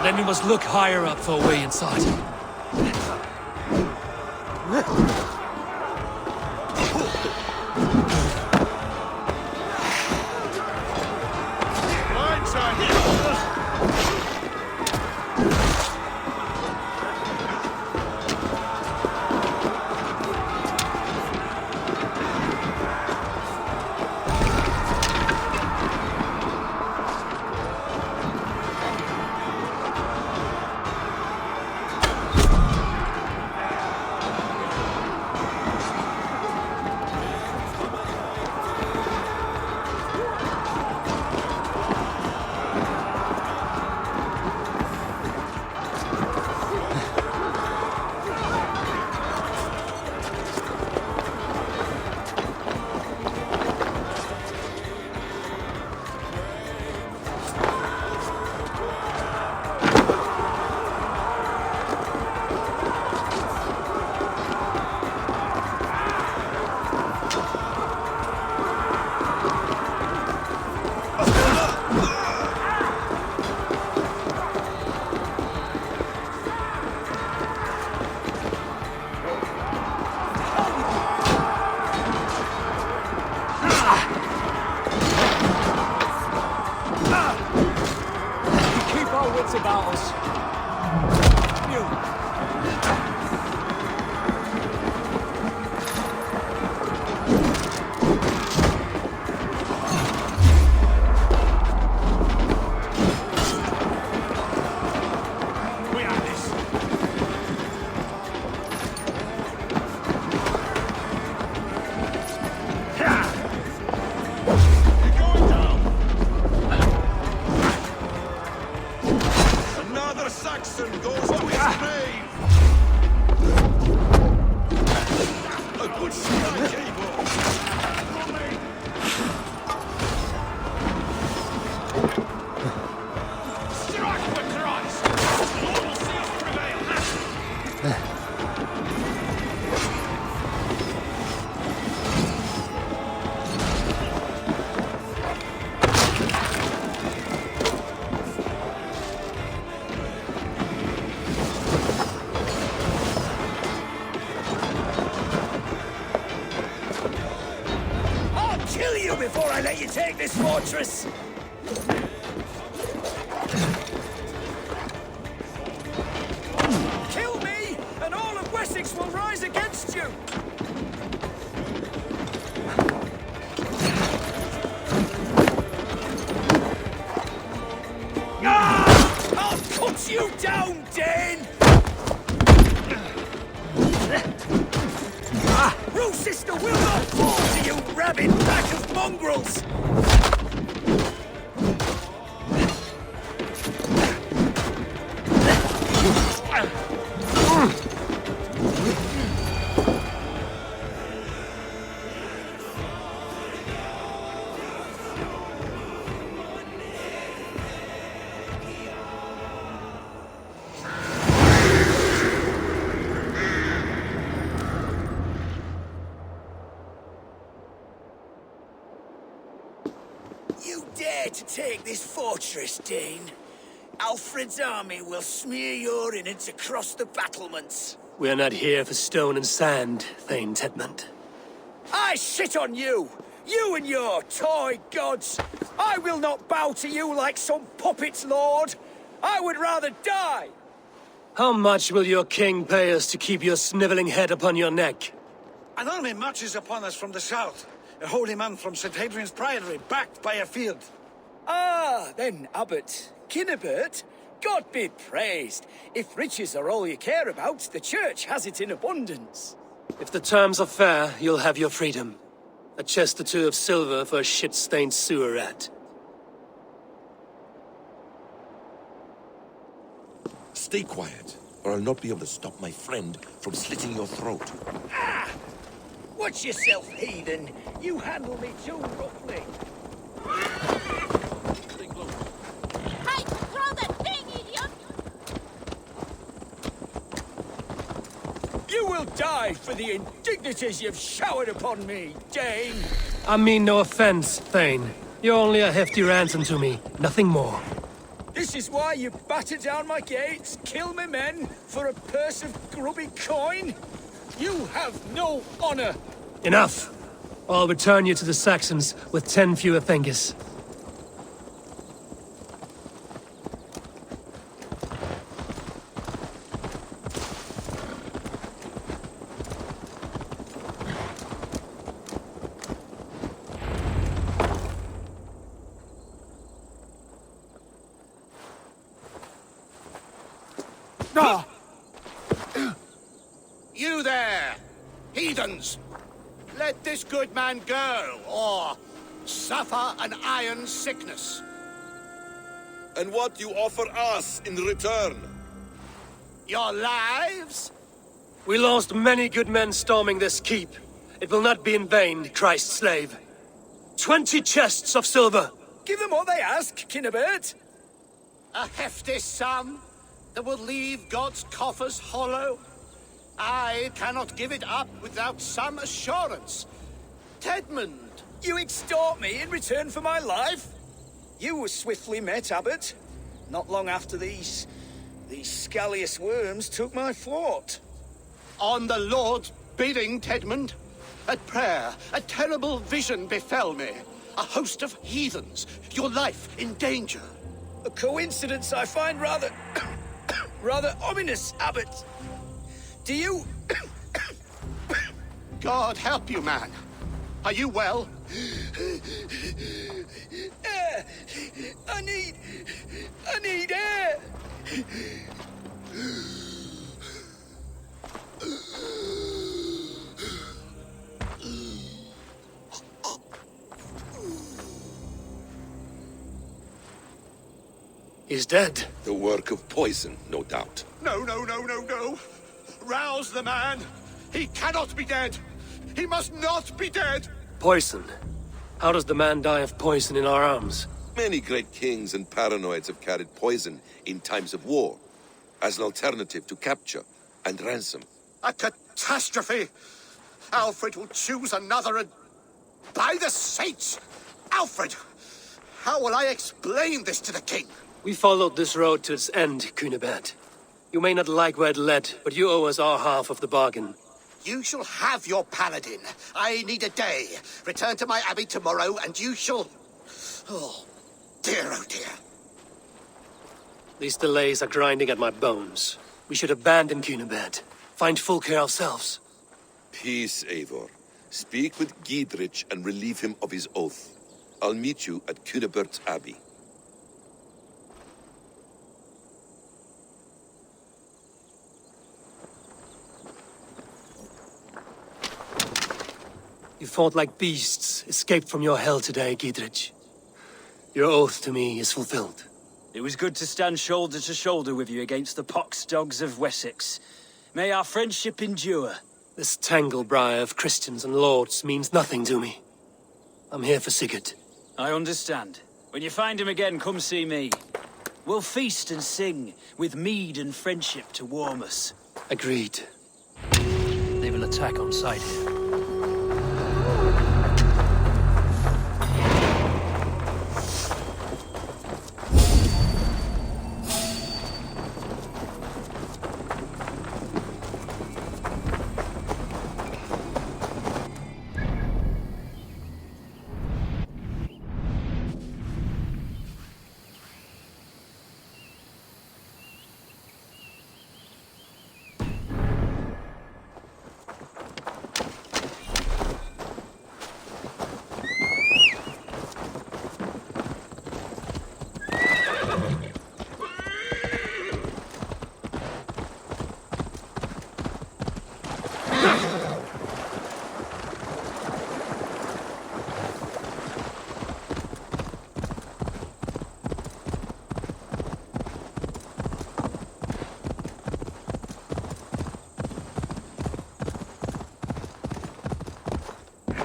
Then we must look higher up for a way inside.
About us.
Saxon goes to his grave! A good strike, Abel!
Strike for Christ! The Lord will see us prevail!
Kill you before I let you take this fortress! Kill me, and all of Wessex will rise against you! You down, Dane! Rule sister will not fall to you, rabid pack of mongrels! You dare to take this fortress, Dane? Alfred's army will smear your innards across the battlements.
We're not here for stone and sand, Thane Tedmund.
I shit on you! You and your toy gods! I will not bow to you like some puppet's lord! I would rather die!
How much will your king pay us to keep your sniveling head upon your neck?
An army marches upon us from the south. A holy man from St. Hadrian's Priory, backed by a field.
Ah, then, Abbot Kinnebert, God be praised. If riches are all you care about, the church has it in abundance.
If the terms are fair, you'll have your freedom. A chest or two of silver for a shit-stained sewer rat.
Stay quiet, or I'll not be able to stop my friend from slitting your throat.
Ah! Watch yourself, heathen. You handle me too roughly.
Hey, throw that thing, idiot!
You will die for the indignities you've showered upon me, Dane.
I mean no offense, Thane. You're only a hefty ransom to me, nothing more.
This is why you batter down my gates, kill me men, for a purse of grubby coin? You have no honor!
Enough! I'll return you to the Saxons with 10 fewer fingers.
You there, heathens! Let this good man go, or suffer an iron sickness.
And what you offer us in return?
Your lives?
We lost many good men storming this keep. It will not be in vain, Christ's slave. 20 chests of silver!
Give them what they ask, Kinnebert.
A hefty sum that will leave God's coffers hollow? I cannot give it up without some assurance. Tedmund!
You extort me in return for my life? You were swiftly met, Abbot. Not long after these scallious worms took my fort.
On the Lord's bidding, Tedmund. At prayer, a terrible vision befell me. A host of heathens, your life in danger.
A coincidence I find rather... rather ominous, Abbot. Do you...
God help you, man. Are you well?
Air! I need air!
He's dead.
The work of poison, no doubt.
No. Rouse the man. He cannot be dead. He must not be dead.
Poison. How does the man die of poison in our arms?
Many great kings and paranoids have carried poison in times of war, as an alternative to capture and ransom.
A catastrophe. Alfred will choose another and... By the saints! Alfred! How will I explain this to the king?
We followed this road to its end, Cunibert. You may not like where it led, but you owe us our half of the bargain.
You shall have your paladin. I need a day. Return to my abbey tomorrow, and you shall... Oh dear.
These delays are grinding at my bones. We should abandon Cunibert. Find Fulke ourselves.
Peace, Eivor. Speak with Giedrich and relieve him of his oath. I'll meet you at Cunebert's Abbey.
You fought like beasts, escaped from your hell today, Giedrich. Your oath to me is fulfilled.
It was good to stand shoulder to shoulder with you against the pox dogs of Wessex. May our friendship endure.
This tanglebriar of Christians and lords means nothing to me. I'm here for Sigurd.
I understand. When you find him again, come see me. We'll feast and sing, with mead and friendship to warm us.
Agreed. They will attack on sight here.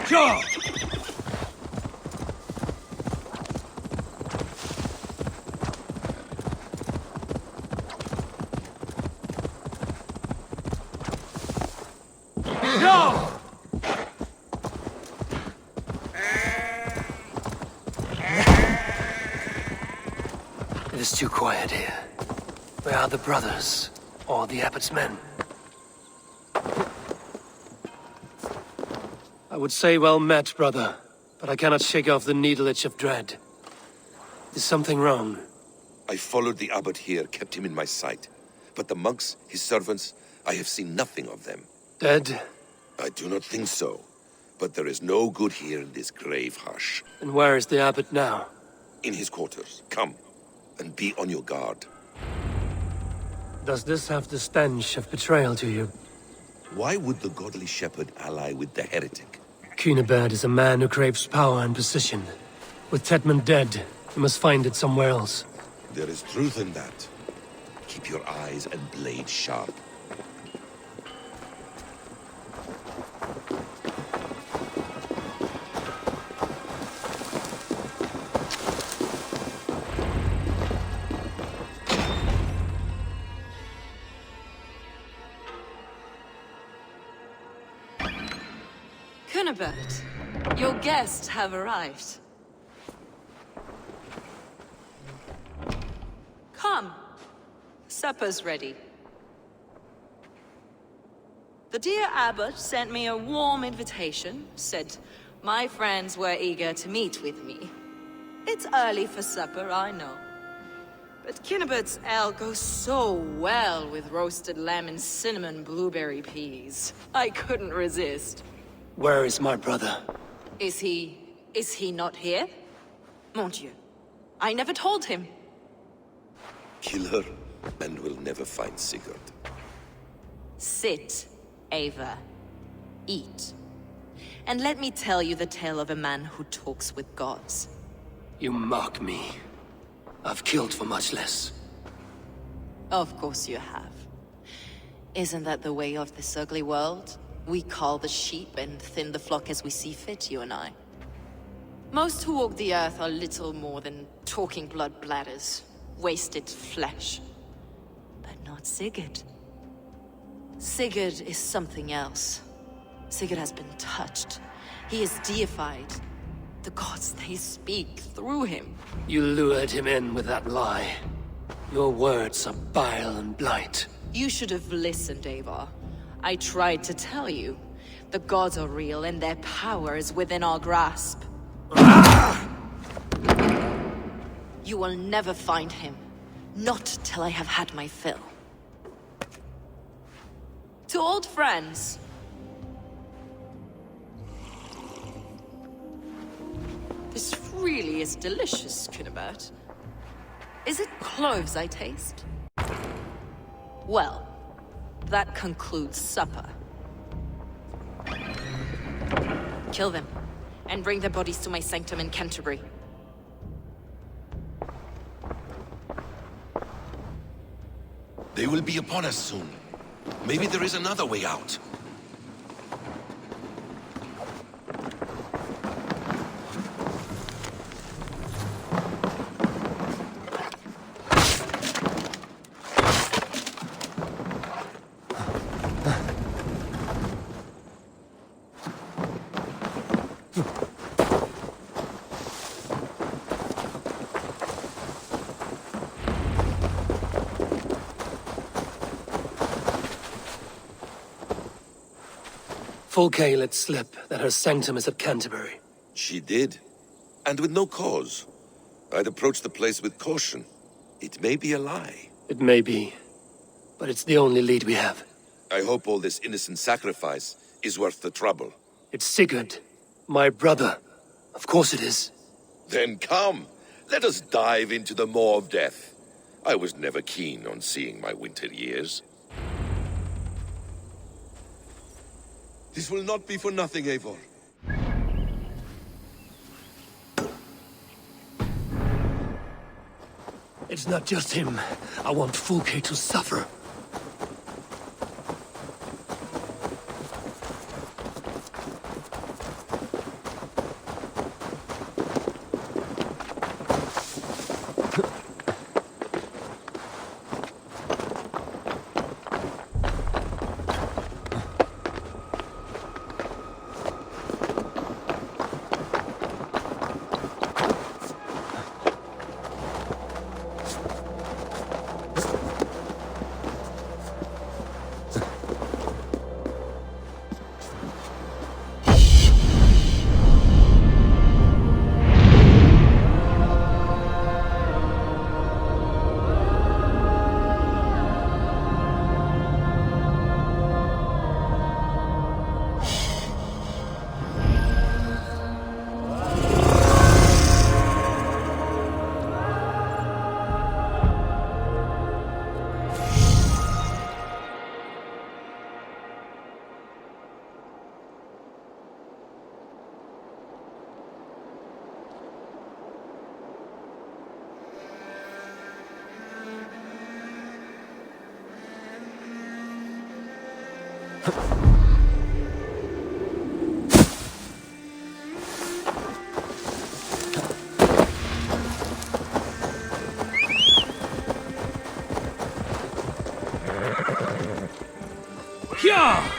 Go! Go!
It is too quiet here. Where are the brothers? Or the abbot's men? I would say well met, brother, but I cannot shake off the needle itch of dread. Is something wrong?
I followed the abbot here, kept him in my sight. But the monks, his servants, I have seen nothing of them.
Dead?
I do not think so. But there is no good here in this grave hush.
And where is the abbot now?
In his quarters. Come, and be on your guard.
Does this have the stench of betrayal to you?
Why would the godly shepherd ally with the heretic?
Cunibert is a man who craves power and position. With Tedmund dead, he must find it somewhere else.
There is truth in that. Keep your eyes and blade sharp.
Cunibert, your guests have arrived. Come. Supper's ready. The dear abbot sent me a warm invitation, said my friends were eager to meet with me. It's early for supper, I know. But Cunibert's ale goes so well with roasted lamb and cinnamon blueberry peas. I couldn't resist.
Where is my brother?
Is he not here? Mon Dieu. I never told him.
Kill her, and we'll never find Sigurd.
Sit, Ava. Eat. And let me tell you the tale of a man who talks with gods.
You mock me. I've killed for much less.
Of course you have. Isn't that the way of this ugly world? We cull the sheep and thin the flock as we see fit, you and I. Most who walk the earth are little more than talking blood bladders, wasted flesh. But not Sigurd. Sigurd is something else. Sigurd has been touched. He is deified. The gods, they speak through him.
You lured him in with that lie. Your words are bile and blight.
You should have listened, Ava. I tried to tell you. The gods are real and their power is within our grasp. You will never find him. Not till I have had my fill. To old friends. This really is delicious, Cunibert. Is it cloves I taste? Well, that concludes supper. Kill them, and bring their bodies to my sanctum in Canterbury.
They will be upon us soon. Maybe there is another way out.
Fulke let slip that her sanctum is at Canterbury.
She did. And with no cause. I'd approach the place with caution. It may be a lie.
It may be, but it's the only lead we have.
I hope all this innocent sacrifice is worth the trouble.
It's Sigurd, my brother. Of course it is.
Then come, let us dive into the maw of death. I was never keen on seeing my winter years. This will not be for nothing, Eivor.
It's not just him. I want Fulke to suffer.
Yeah!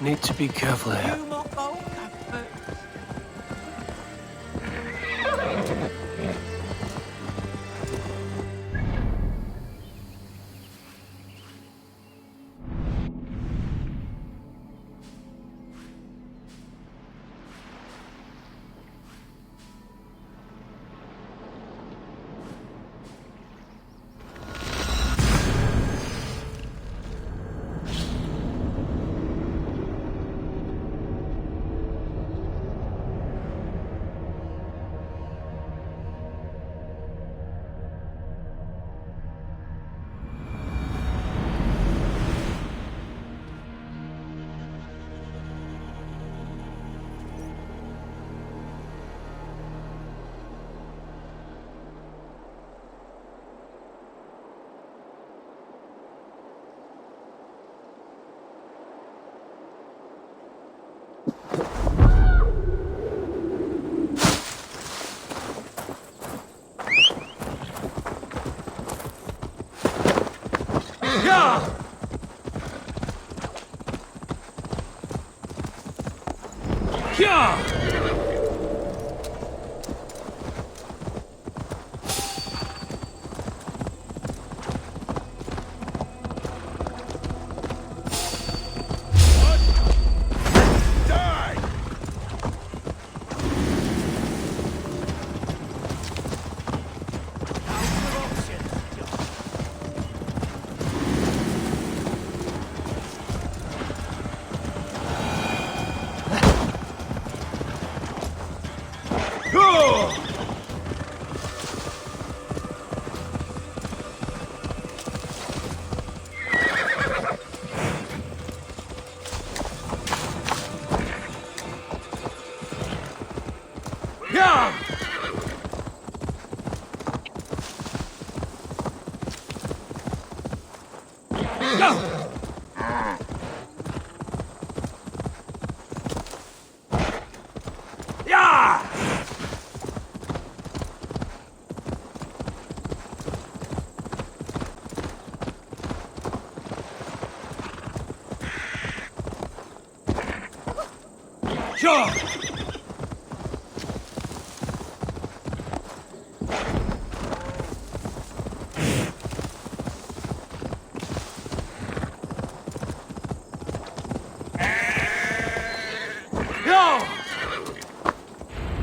Need to be careful here.
Yeah! Yeah!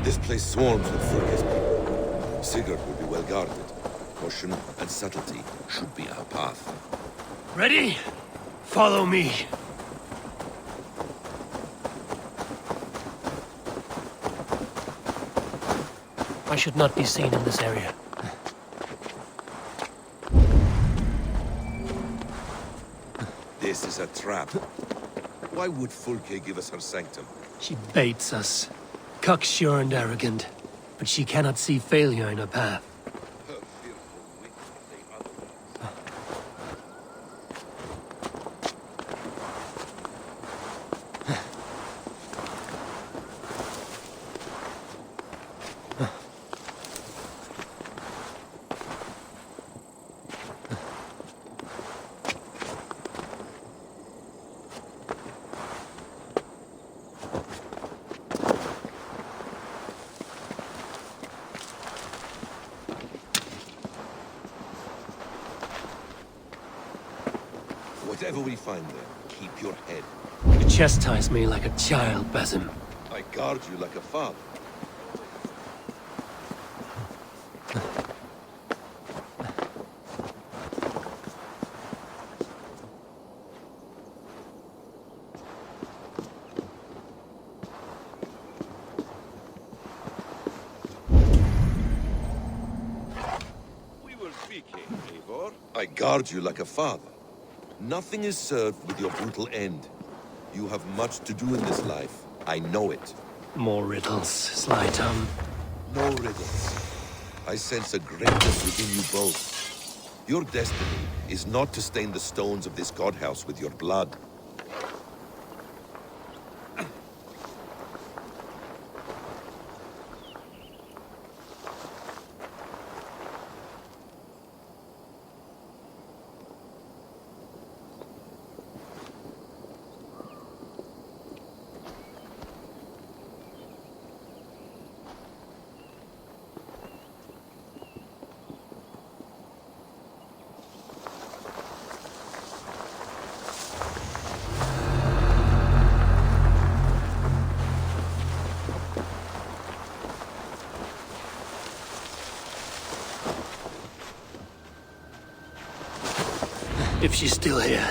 This place swarms with Furka's people. Sigurd will be well guarded. Caution and subtlety should be our path.
Ready? Follow me. I should not be seen in this area.
This is a trap. Why would Fulke give us her sanctum?
She baits us. Cocksure and arrogant. But she cannot see failure in her path.
Her fearful wits say otherwise. Whatever we find there, keep your head.
You chastise me like a child, Basim.
I guard you like a father. We were speaking, Eivor. I guard you like a father. Nothing is served with your brutal end. You have much to do in this life. I know it.
More riddles, Sly Tom.
No riddles. I sense a greatness within you both. Your destiny is not to stain the stones of this godhouse with your blood.
If she's still here,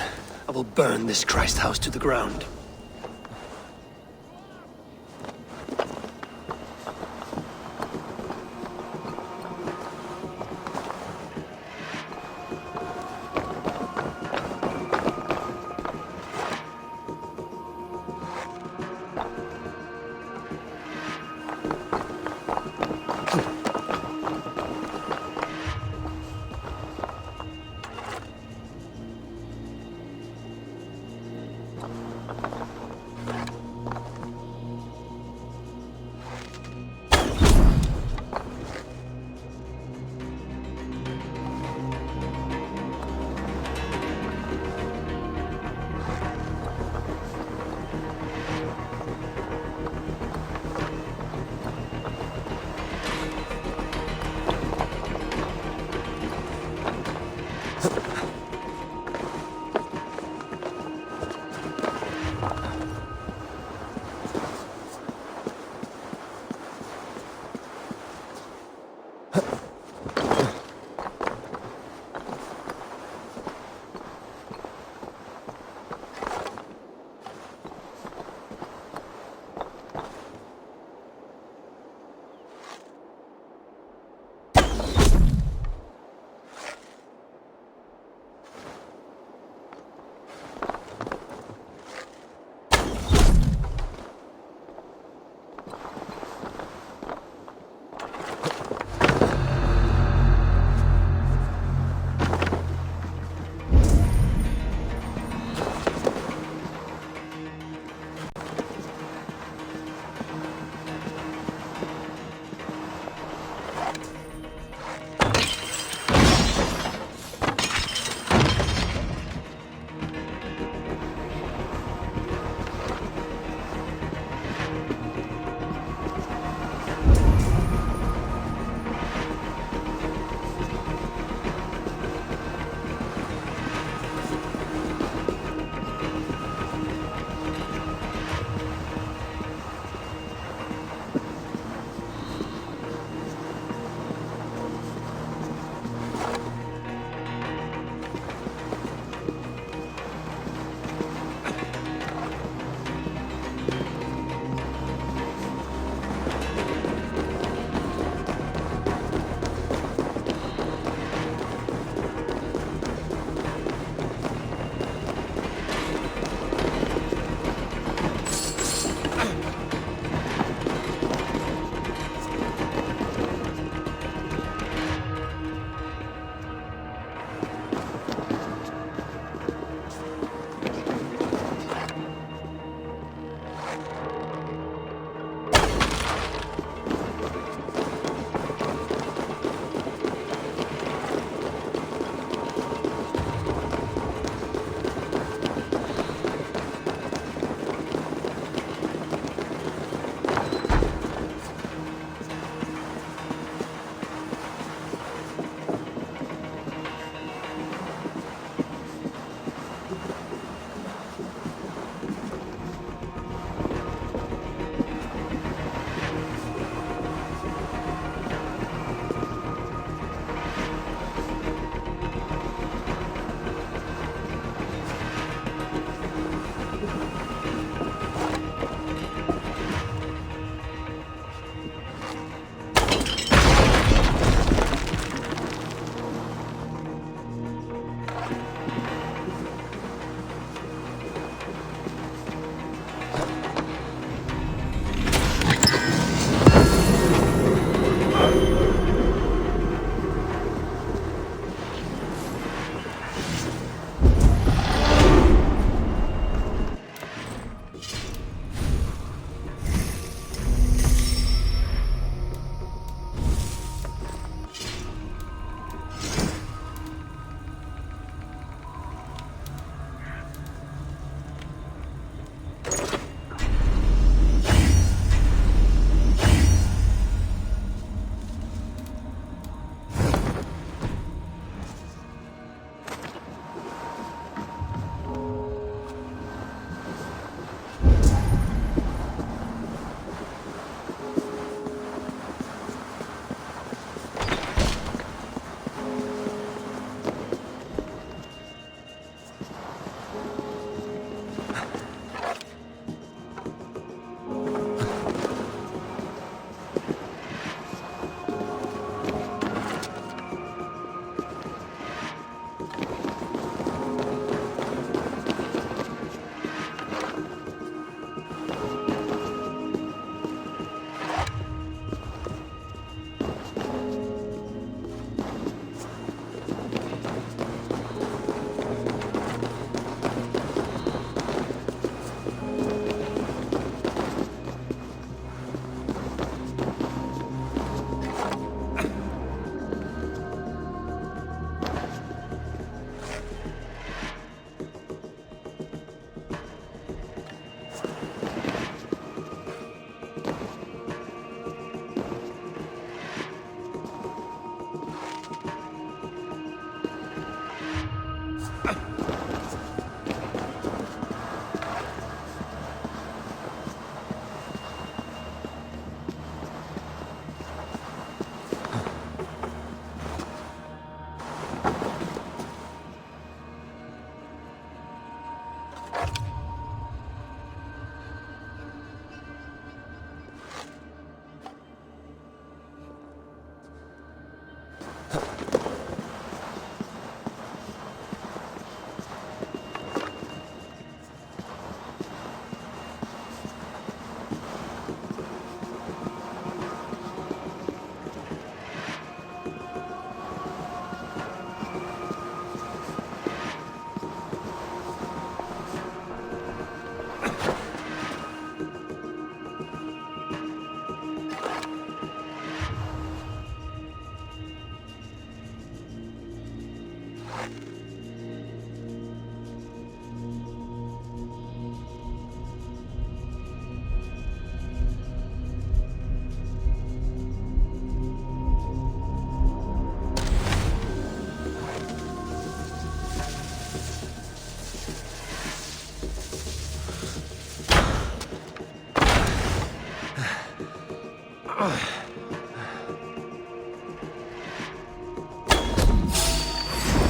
I will burn this Christ house to the ground.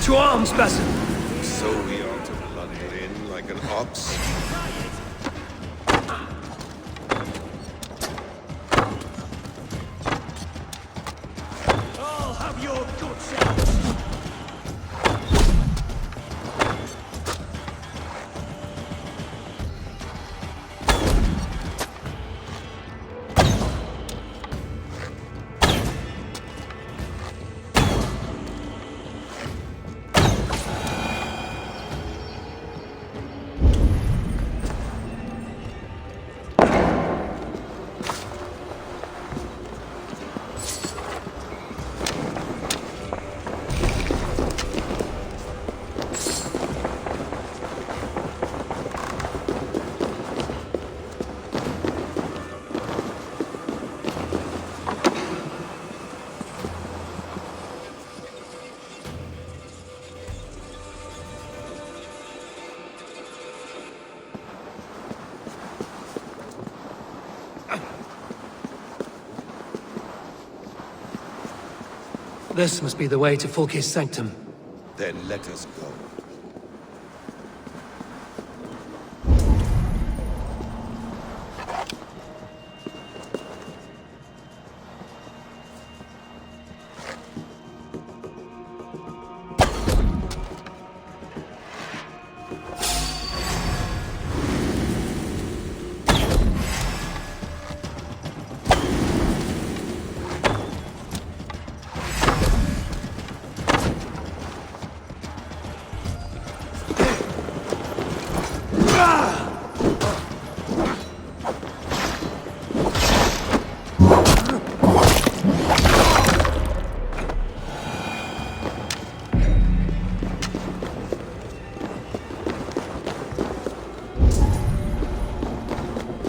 To arms, Basim!
So we ought to blunder in like an ox.
I'll have your guts out!
This must be the way to Fulke's sanctum.
Then let us go.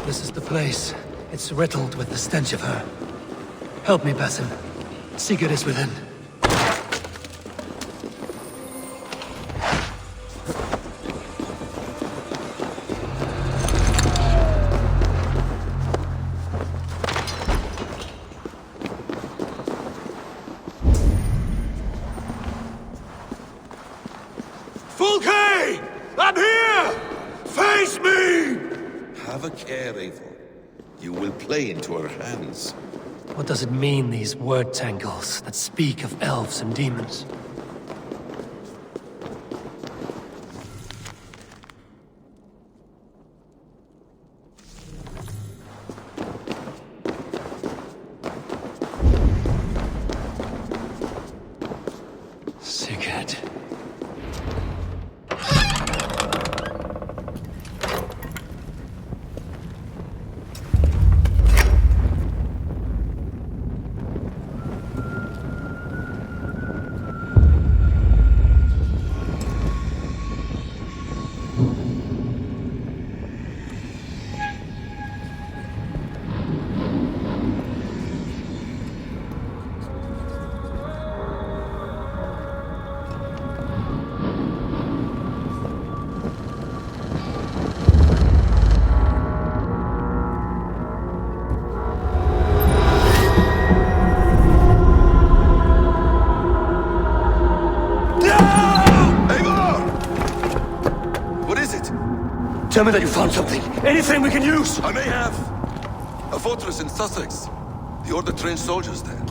This is the place. It's riddled with the stench of her. Help me, Basim. Sigurd is within.
Fulke! I'm here! Face me! Have a care, Eivor. You will play into our hands.
What does it mean, these word tangles that speak of elves and demons? Sigurd. Tell me that you found something. Anything we can use!
I may have. A fortress in Sussex. The Order trained soldiers there.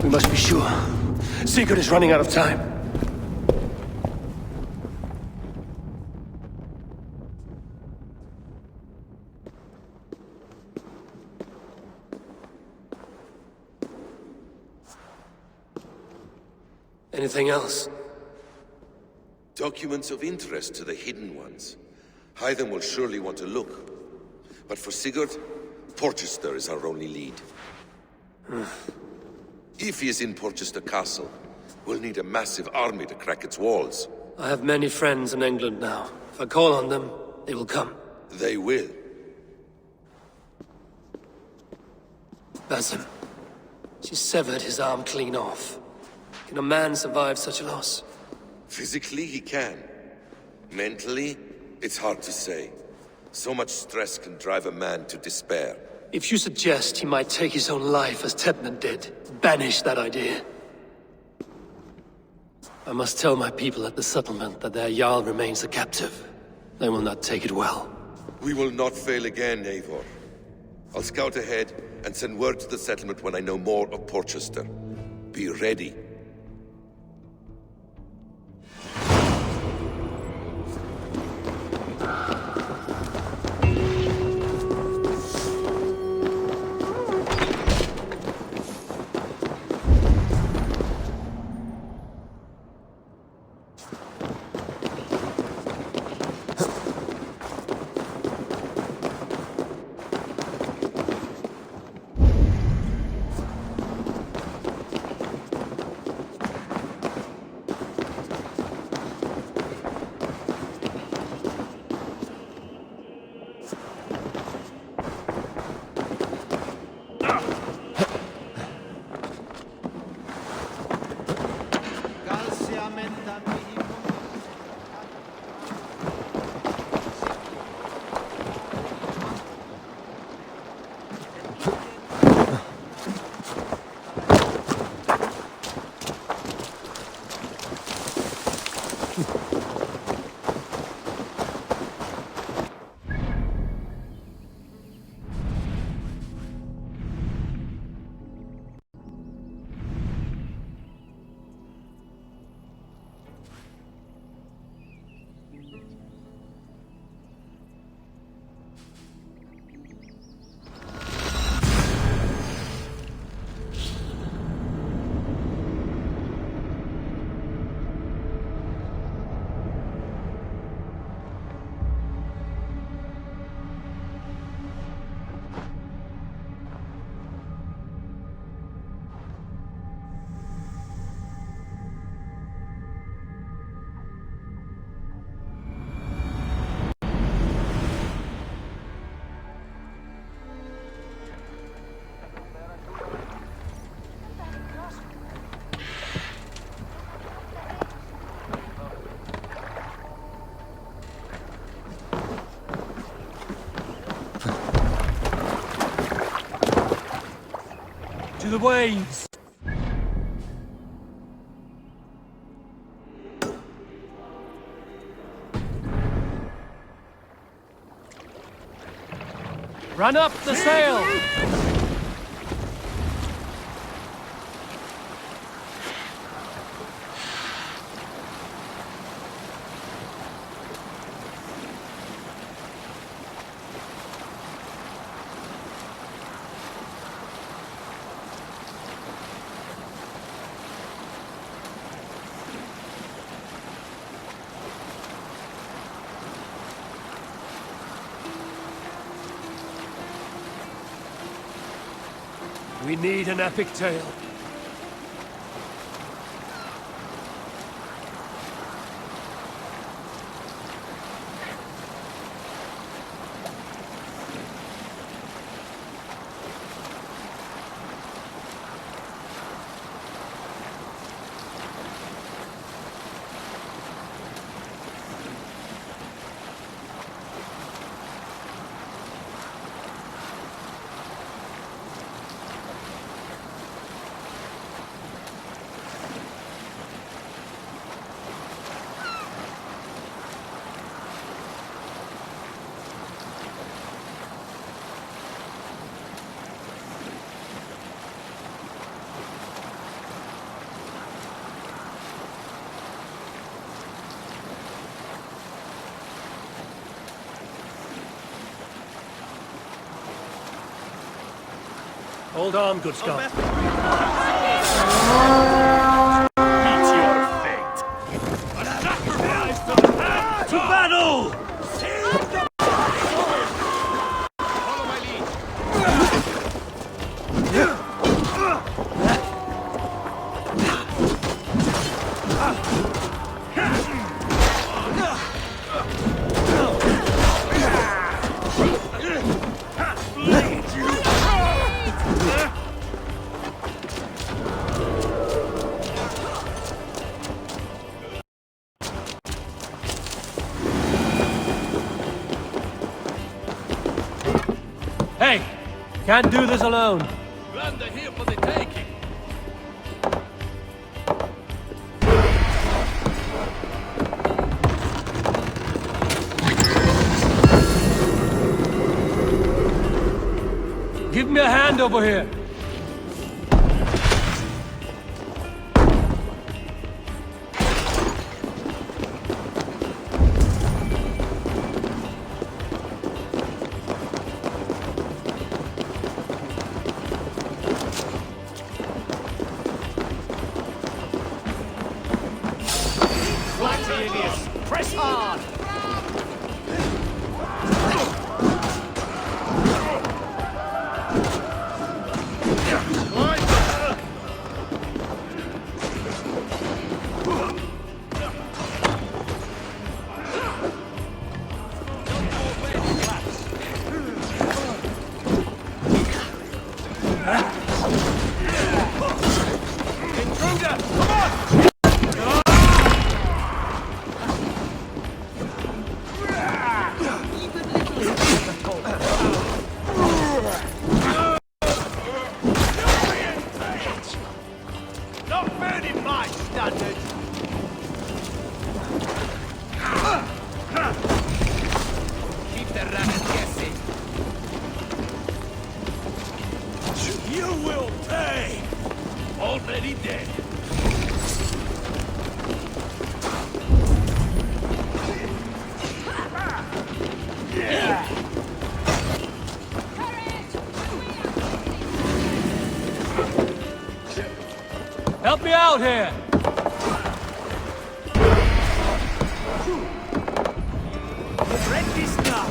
We must be sure. Sigurd is running out of time. Anything else?
Documents of interest to the Hidden Ones. Hyden will surely want to look. But for Sigurd, Porchester is our only lead. If he is in Porchester Castle, we'll need a massive army to crack its walls.
I have many friends in England now. If I call on them, they will come.
They will.
Basim. She severed his arm clean off. Can a man survive such a loss?
Physically, he can. Mentally, it's hard to say. So much stress can drive a man to despair.
If you suggest he might take his own life as Tedman did, banish that idea. I must tell my people at the settlement that their Jarl remains a captive. They will not take it well.
We will not fail again, Eivor. I'll scout ahead and send word to the settlement when I know more of Porchester. Be ready.
To the waves! Run up the sail! We need an epic tale. Hold on, good Scott.
Meet your fate. A sacrifice to the hand. To battle! Follow my lead.
Can't do this alone.
Land are here for the taking.
Give me a hand over here.
Press hard! Not burning my standards! Keep the rabbit guessing.
You will pay! Already dead.
Help me out here!
Apprentice now!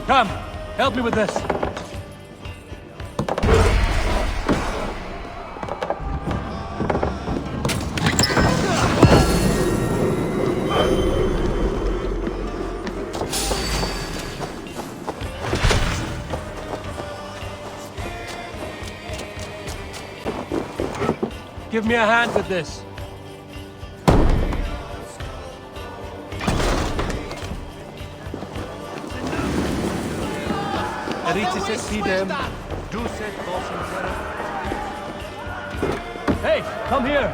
Come, help me with this. Give me a hand with this. Hey, come here.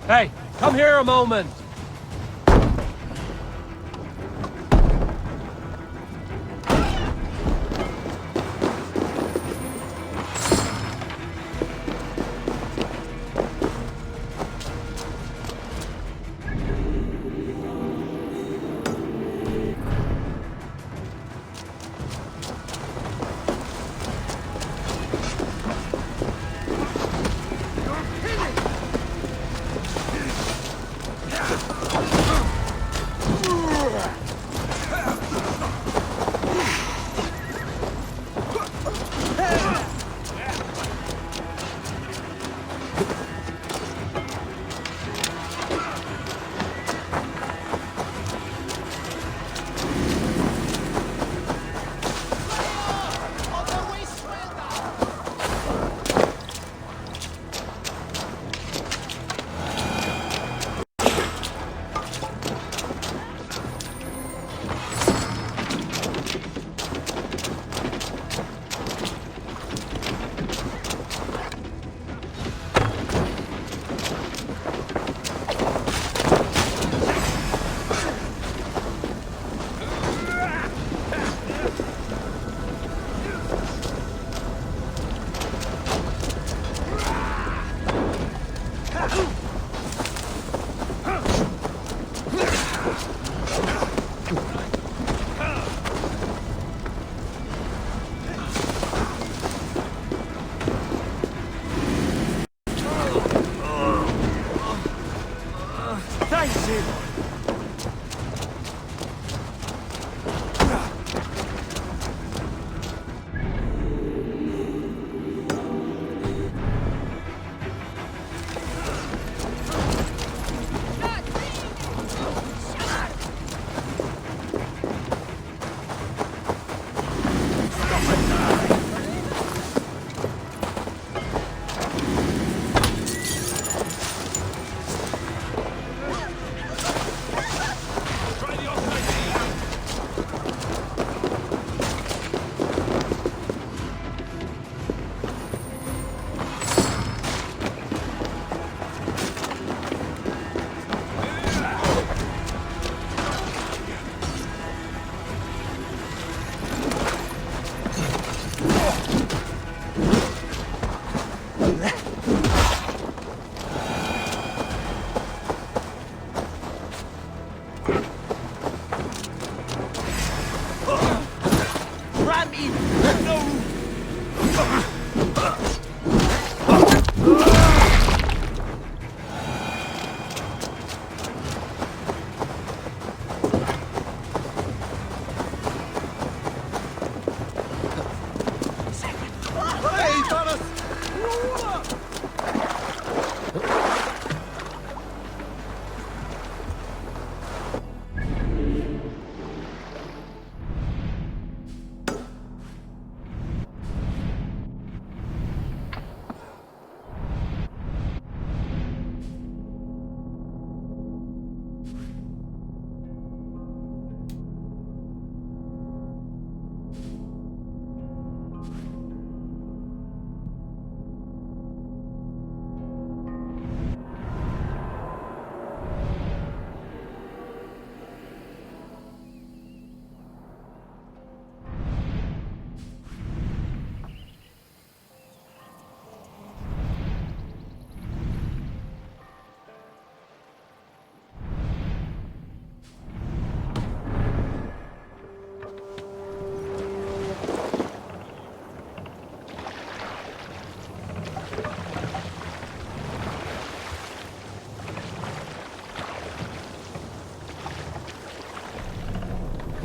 Hey, come here a moment.
Ryzen!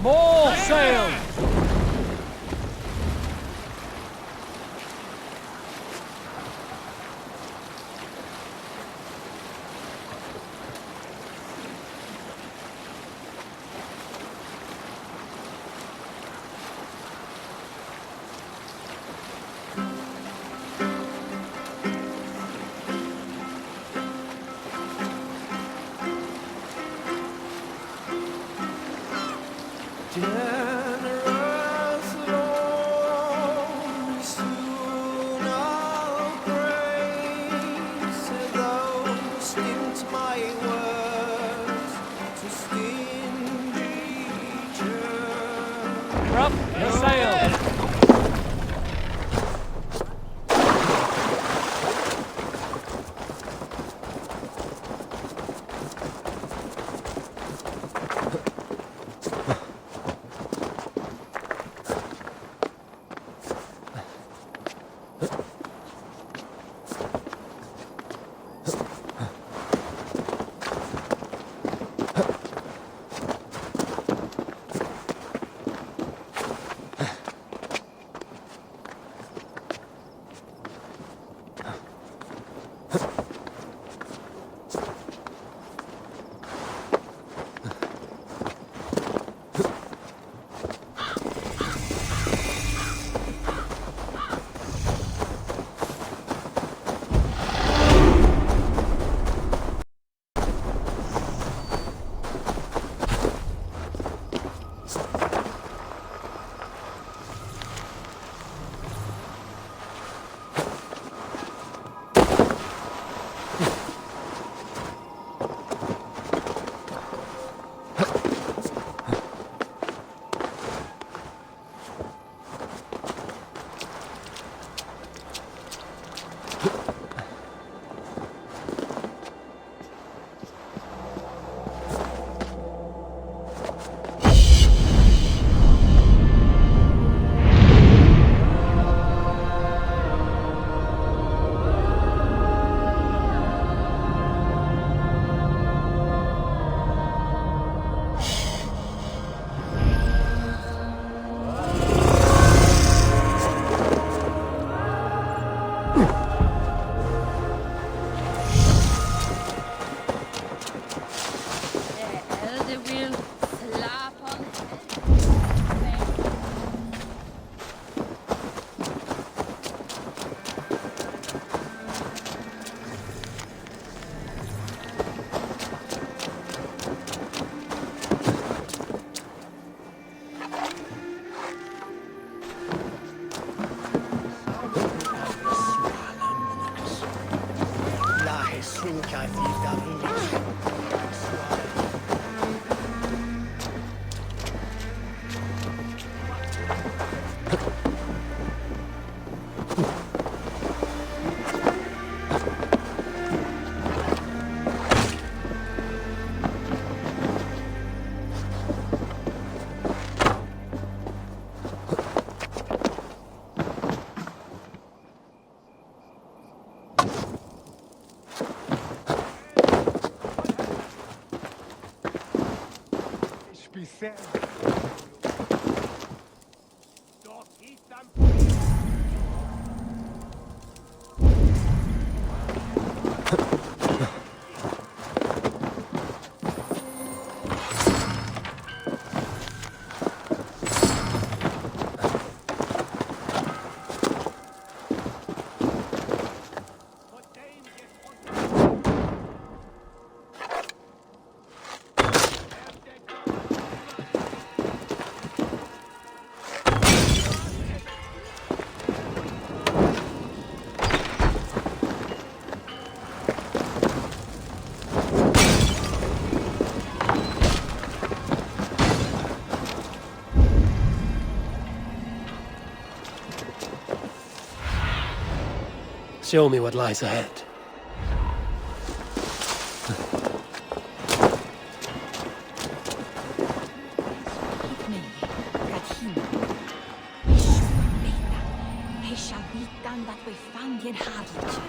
More sail!
Generous Lord, soon I'll praise those stint my words to stingy church.
Up, the sail!
said. Don't eat them.
Show me what lies ahead.
He shall be done that we found in Harlot.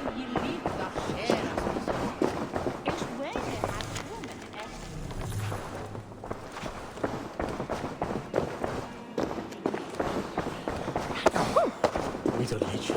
Little ledge.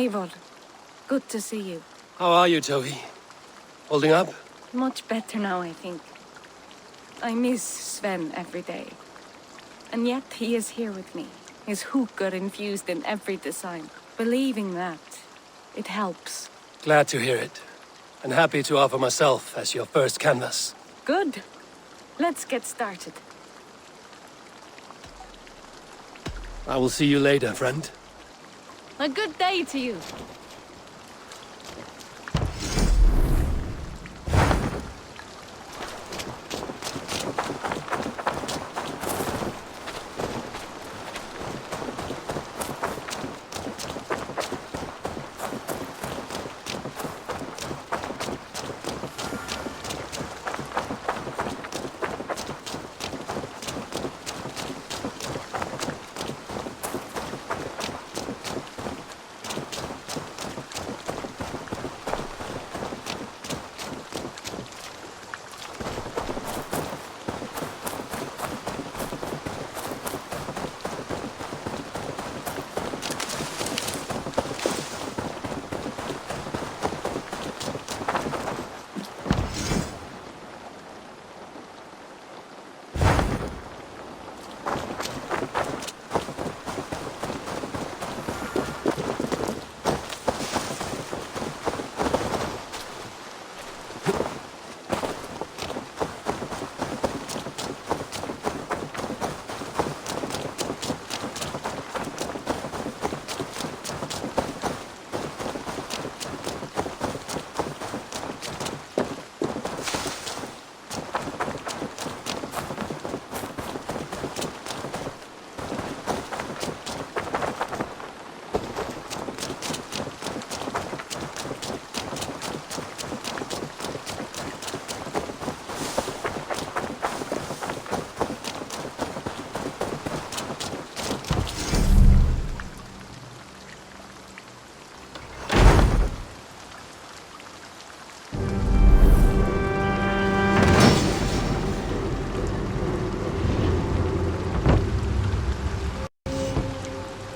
Eivor, good to see you.
How are you, Toby? Holding up?
Much better now, I think. I miss Sven every day. And yet he is here with me. His hookah infused in every design. Believing that, it helps.
Glad to hear it. And happy to offer myself as your first canvas.
Good. Let's get started.
I will see you later, friend.
A good day to you.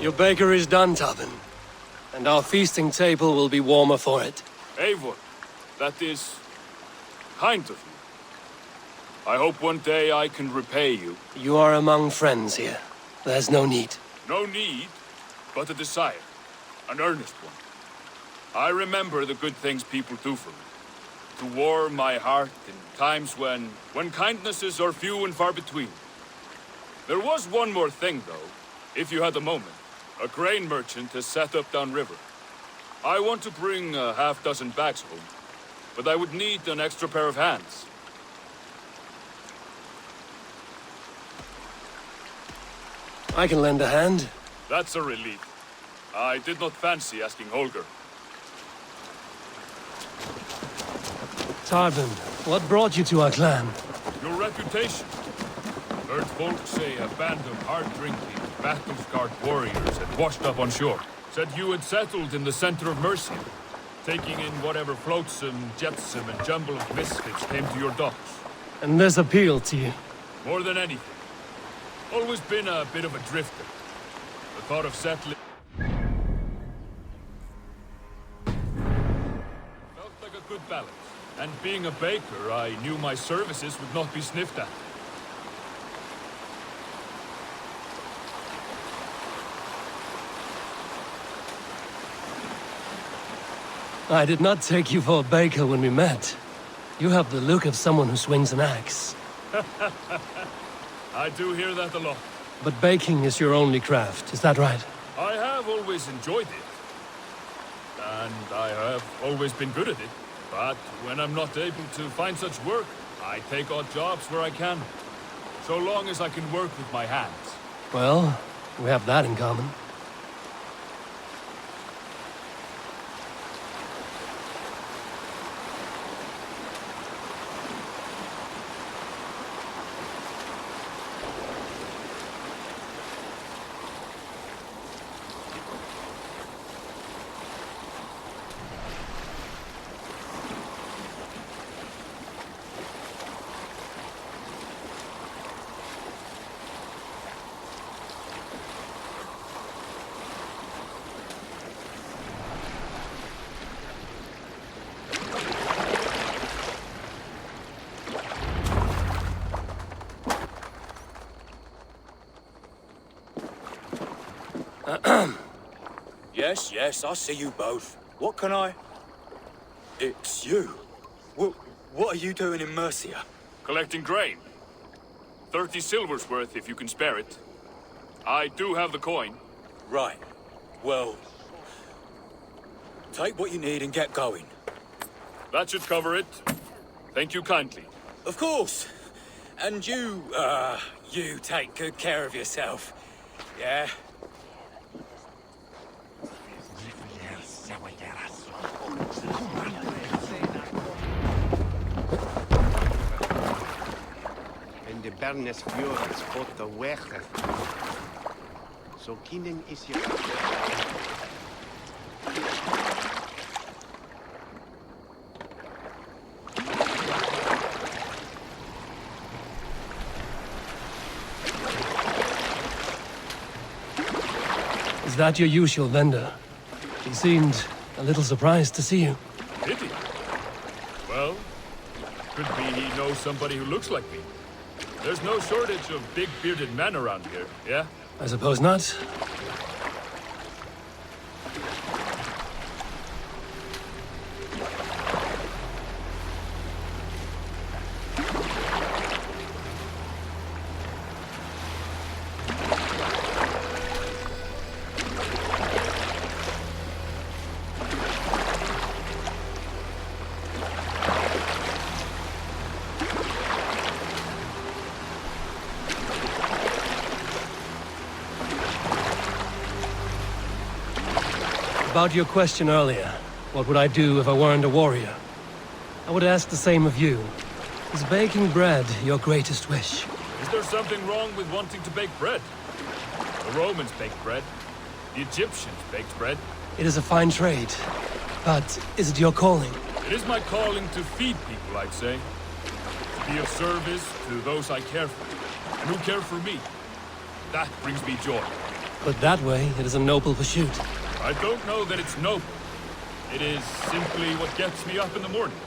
Your baker is done, Tobin. And our feasting table will be warmer for it.
Eivor, that is kind of you. I hope one day I can repay you.
You are among friends here. There's no need.
No need, but a desire. An earnest one. I remember the good things people do for me. To warm my heart in times when kindnesses are few and far between. There was one more thing, though, if you had a moment. A grain merchant has set up downriver. I want to bring a half-dozen bags home, but I would need an extra pair of hands.
I can lend a hand.
That's a relief. I did not fancy asking Holger.
Tarbin, what brought you to our clan?
Your reputation. Heard folk say a band of hard-drinking, battle-scarred warriors had washed up on shore. Said you had settled in the center of Mercia, taking in whatever flotsam, jetsam, and jumble of misfits came to your docks.
And this appealed to you?
More than anything. Always been a bit of a drifter. The thought of settling... felt like a good balance. And being a baker, I knew my services would not be sniffed at.
I did not take you for a baker when we met. You have the look of someone who swings an axe.
I do hear that a lot.
But baking is your only craft, is that right?
I have always enjoyed it. And I have always been good at it. But when I'm not able to find such work, I take odd jobs where I can. So long as I can work with my hands.
Well, we have that in common.
Yes, yes, I see you both. What can I... It's you. What are you doing in Mercia?
Collecting grain. 30 silver's worth if you can spare it. I do have the coin.
Right. Well... take what you need and get going.
That should cover it. Thank you kindly.
Of course. And you take good care of yourself. Yeah?
En de Bernes Fjord spot de weg. Zo kinderen is je...
Is that your usual vendor? He seemed a little surprised to see you.
Did he? Well, could be he knows somebody who looks like me. There's no shortage of big bearded men around here, yeah?
I suppose not. About your question earlier, what would I do if I weren't a warrior? I would ask the same of you. Is baking bread your greatest wish?
Is there something wrong with wanting to bake bread? The Romans baked bread. The Egyptians baked bread.
It is a fine trade, but is it your calling?
It is my calling to feed people, I'd say. To be of service to those I care for, and who care for me. That brings me joy.
Put that way, it is a noble pursuit.
I don't know that it's noble. It is simply what gets me up in the morning.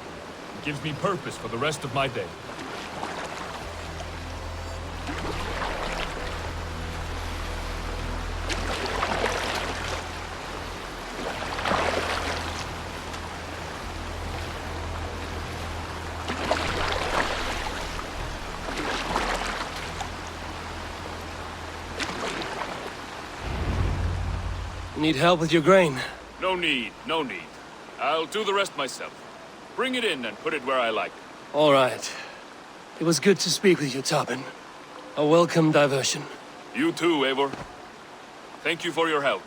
It gives me purpose for the rest of my day.
Need help with your grain?
No need, no need. I'll do the rest myself. Bring it in and put it where I like.
All right. It was good to speak with you, Tobin. A welcome diversion.
You too, Eivor. Thank you for your help.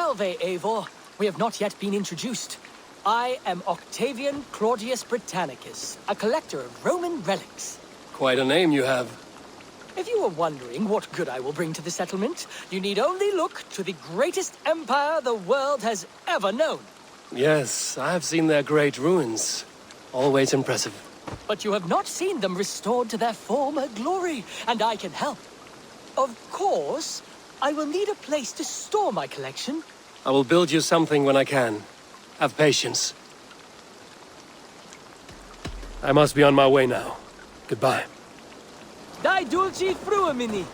Salve, Eivor. We have not yet been introduced. I am Octavian Claudius Britannicus, a collector of Roman relics.
Quite a name you have.
If you are wondering what good I will bring to the settlement, you need only look to the greatest empire the world has ever known.
Yes, I have seen their great ruins. Always impressive.
But you have not seen them restored to their former glory, and I can help. Of course, I will need a place to store my collection.
I will build you something when I can. Have patience. I must be on my way now. Goodbye.
Die dulci fruamini.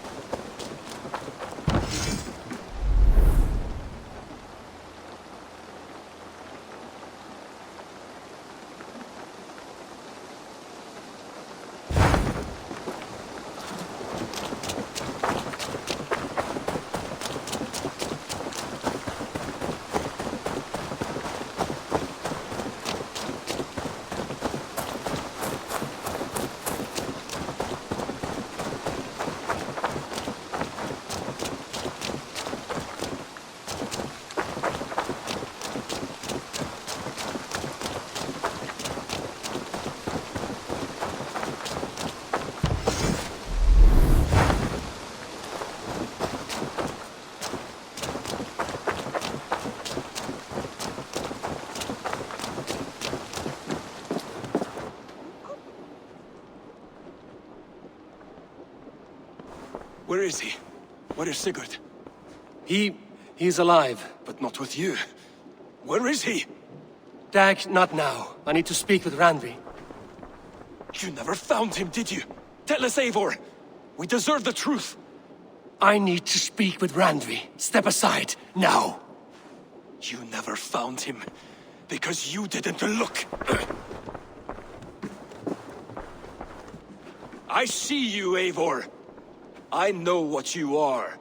Where is he? Where is Sigurd?
He's alive.
But not with you. Where is he?
Dag, not now. I need to speak with Randvi.
You never found him, did you? Tell us, Eivor. We deserve the truth.
I need to speak with Randvi. Step aside, now.
You never found him, because you didn't look. I see you, Eivor. I know what you are.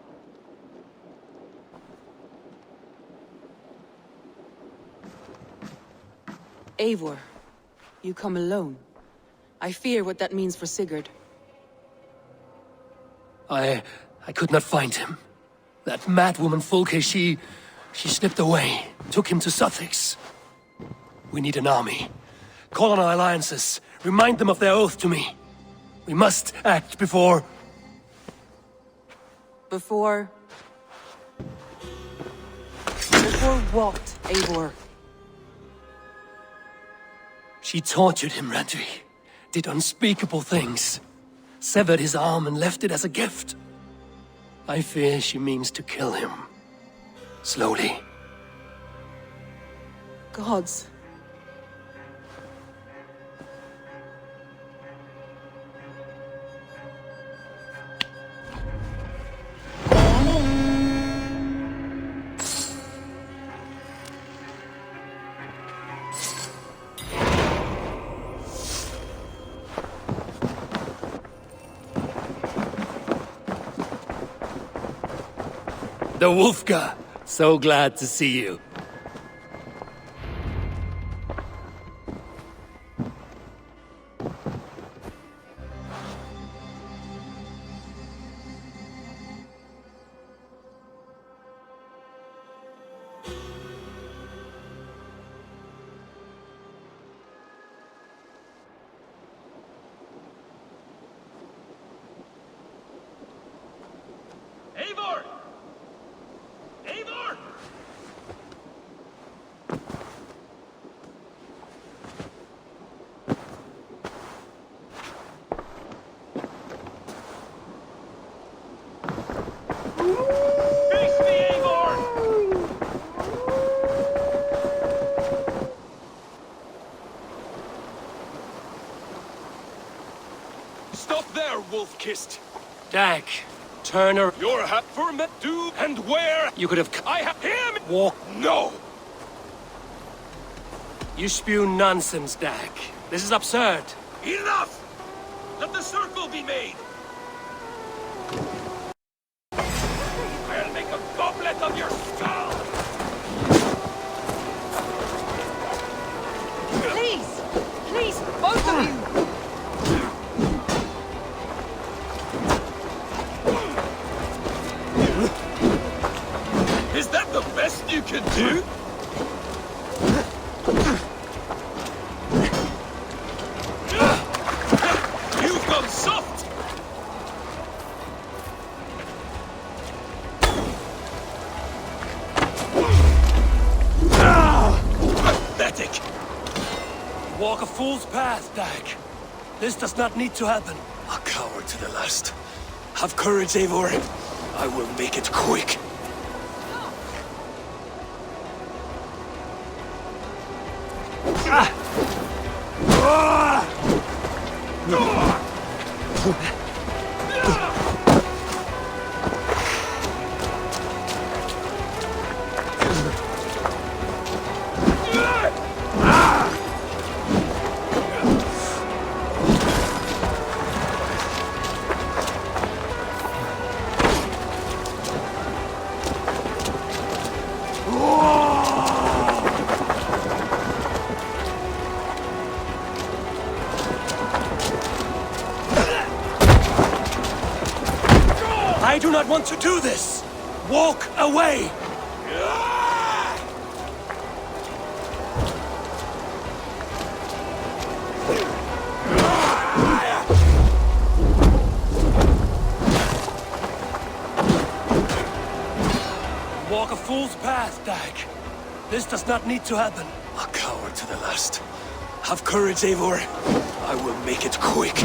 Eivor, you come alone. I fear what that means for Sigurd.
I could not find him. That madwoman Fulke, she slipped away, took him to Sussex. We need an army. Call on our alliances. Remind them of their oath to me. We must act before...
Before what, Eivor?
She tortured him, Randvi. Did unspeakable things. Severed his arm and left it as a gift. I fear she means to kill him. Slowly.
Gods.
The Wolfka! So glad to see you.
Eivor! Eivor! Face me, Eivor! Stop there, wolf-kissed!
Dag, Turner.
Your hat for me, do and where?
You could have...
I have him!
Walk.
No!
You spew nonsense, Dag. This is absurd.
Enough! Let the circle be made! I'll make a goblet of your skull!
Please! Please, both of you!
Is that the best you can do? You've gone soft! Pathetic!
Walk a fool's path, Dag. This does not need to happen.
A coward to the last. Have courage, Eivor. I will make it quick.
I do not want to do this! Walk away! Walk a fool's path, Dag. This does not need to happen.
A coward to the last. Have courage, Eivor. I will make it quick.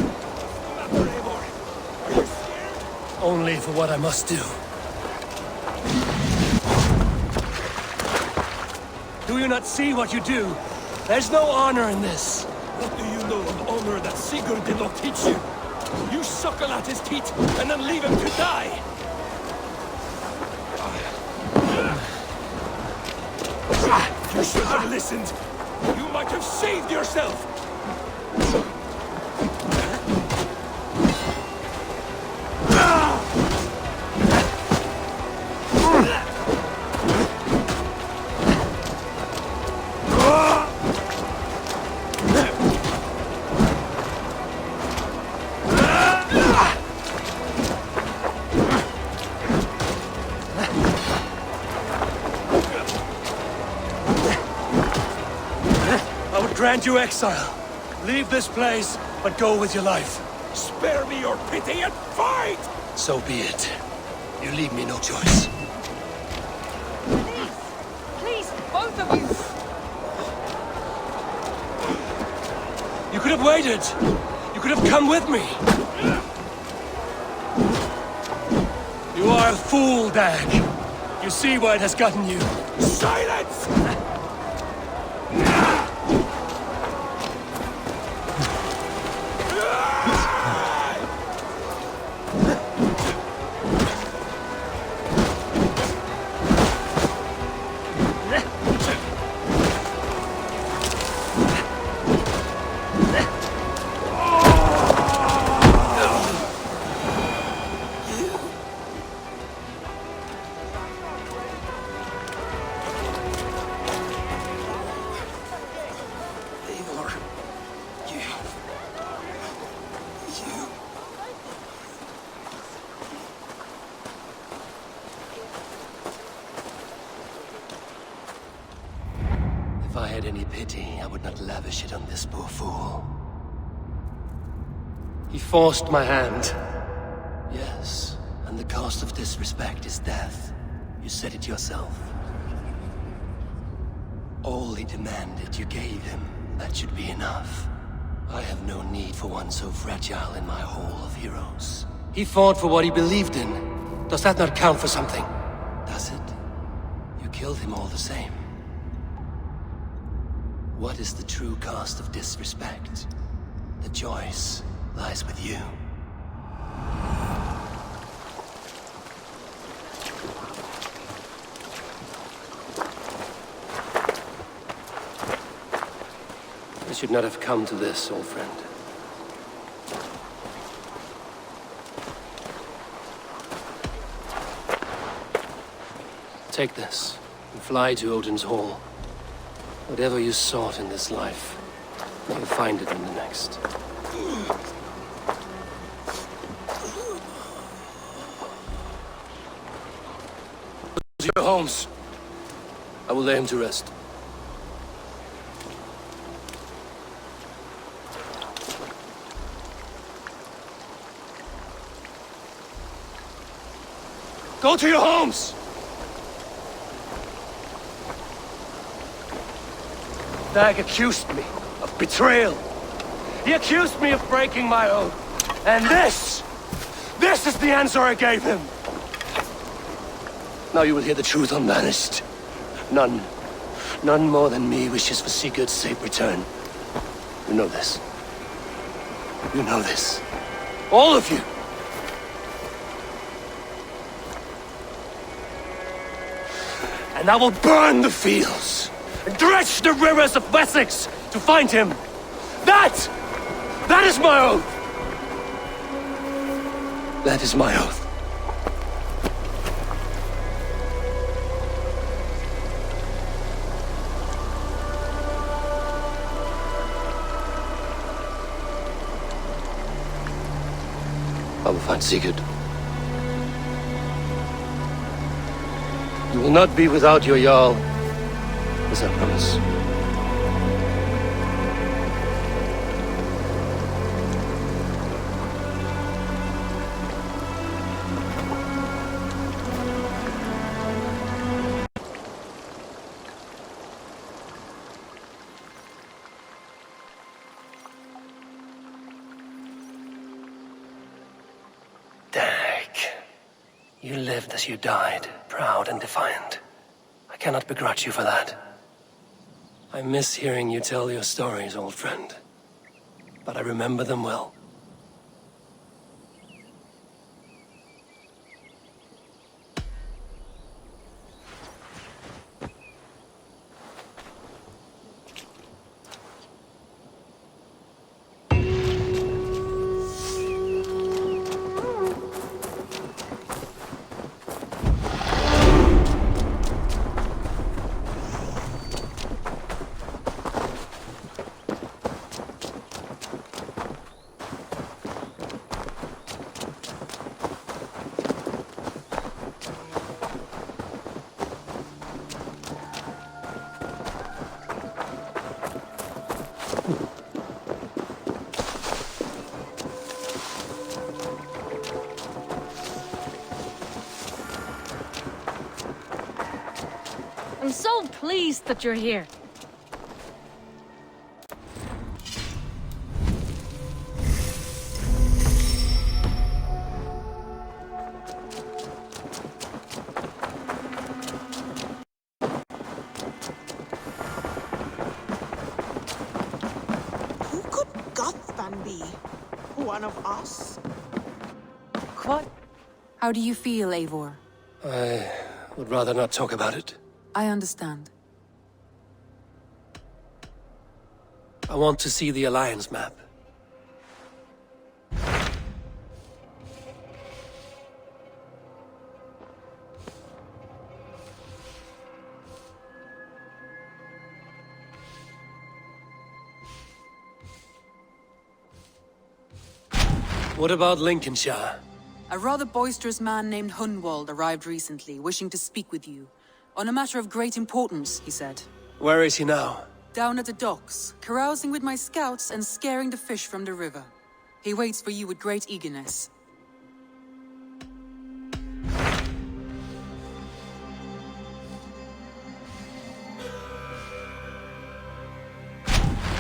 Only for what I must do. Do you not see what you do? There's no honor in this.
What do you know of honor that Sigurd did not teach you? You suckle at his teeth and then leave him to die! You should have listened! You might have saved yourself!
Grant you exile. Leave this place, but go with your life.
Spare me your pity and fight!
So be it. You leave me no choice.
Please, both of you!
You could have waited. You could have come with me. You are a fool, Dag. You see why it has gotten you.
Silence!
If I had any pity, I would not lavish it on this poor fool. He forced my hand. Yes, and the cost of disrespect is death. You said it yourself. All he demanded, you gave him. That should be enough. I have no need for one so fragile in my hall of heroes. He fought for what he believed in. Does that not count for something? Does it? You killed him all the same. What is the true cost of disrespect? The choice lies with you. I should not have come to this, old friend. Take this, and fly to Odin's Hall. Whatever you sought in this life, you'll find it in the next. your homes. I will lay him to rest. Go to your homes! Dag accused me of betrayal. He accused me of breaking my oath. And this is the answer I gave him. Now you will hear the truth unbanished. None more than me wishes for Sigurd's safe return. You know this. You know this. All of you. And I will burn the fields and dredge the rivers of Wessex to find him. That is my oath. That is my oath. I will find Sigurd. You will not be without your Jarl, as I promise. You lived as you died, proud and defiant. I cannot begrudge you for that. I miss hearing you tell your stories, old friend. But I remember them well.
I'm so pleased that you're here.
Who could Gothvan be? One of us?
What? How do you feel, Eivor?
I would rather not talk about it.
I understand.
I want to see the Alliance map. What about Lincolnshire?
A rather boisterous man named Hunwald arrived recently, wishing to speak with you. On a matter of great importance, he said.
Where is he now?
Down at the docks, carousing with my scouts and scaring the fish from the river. He waits for you with great eagerness.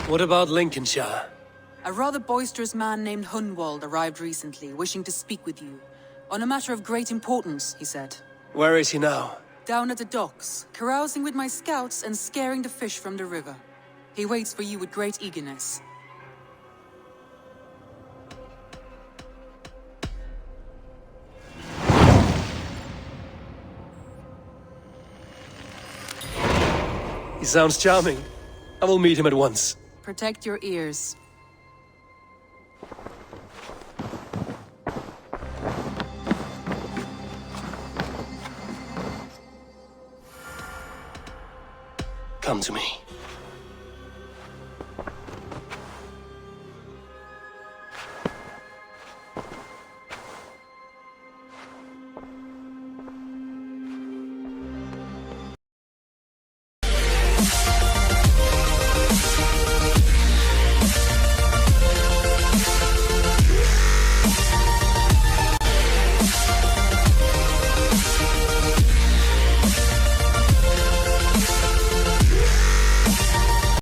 What about Lincolnshire?
A rather boisterous man named Hunwald arrived recently, wishing to speak with you. On a matter of great importance, he said.
Where is he now?
Down at the docks, carousing with my scouts and scaring the fish from the river. He waits for you with great eagerness.
He sounds charming. I will meet him at once.
Protect your ears.
Come to me.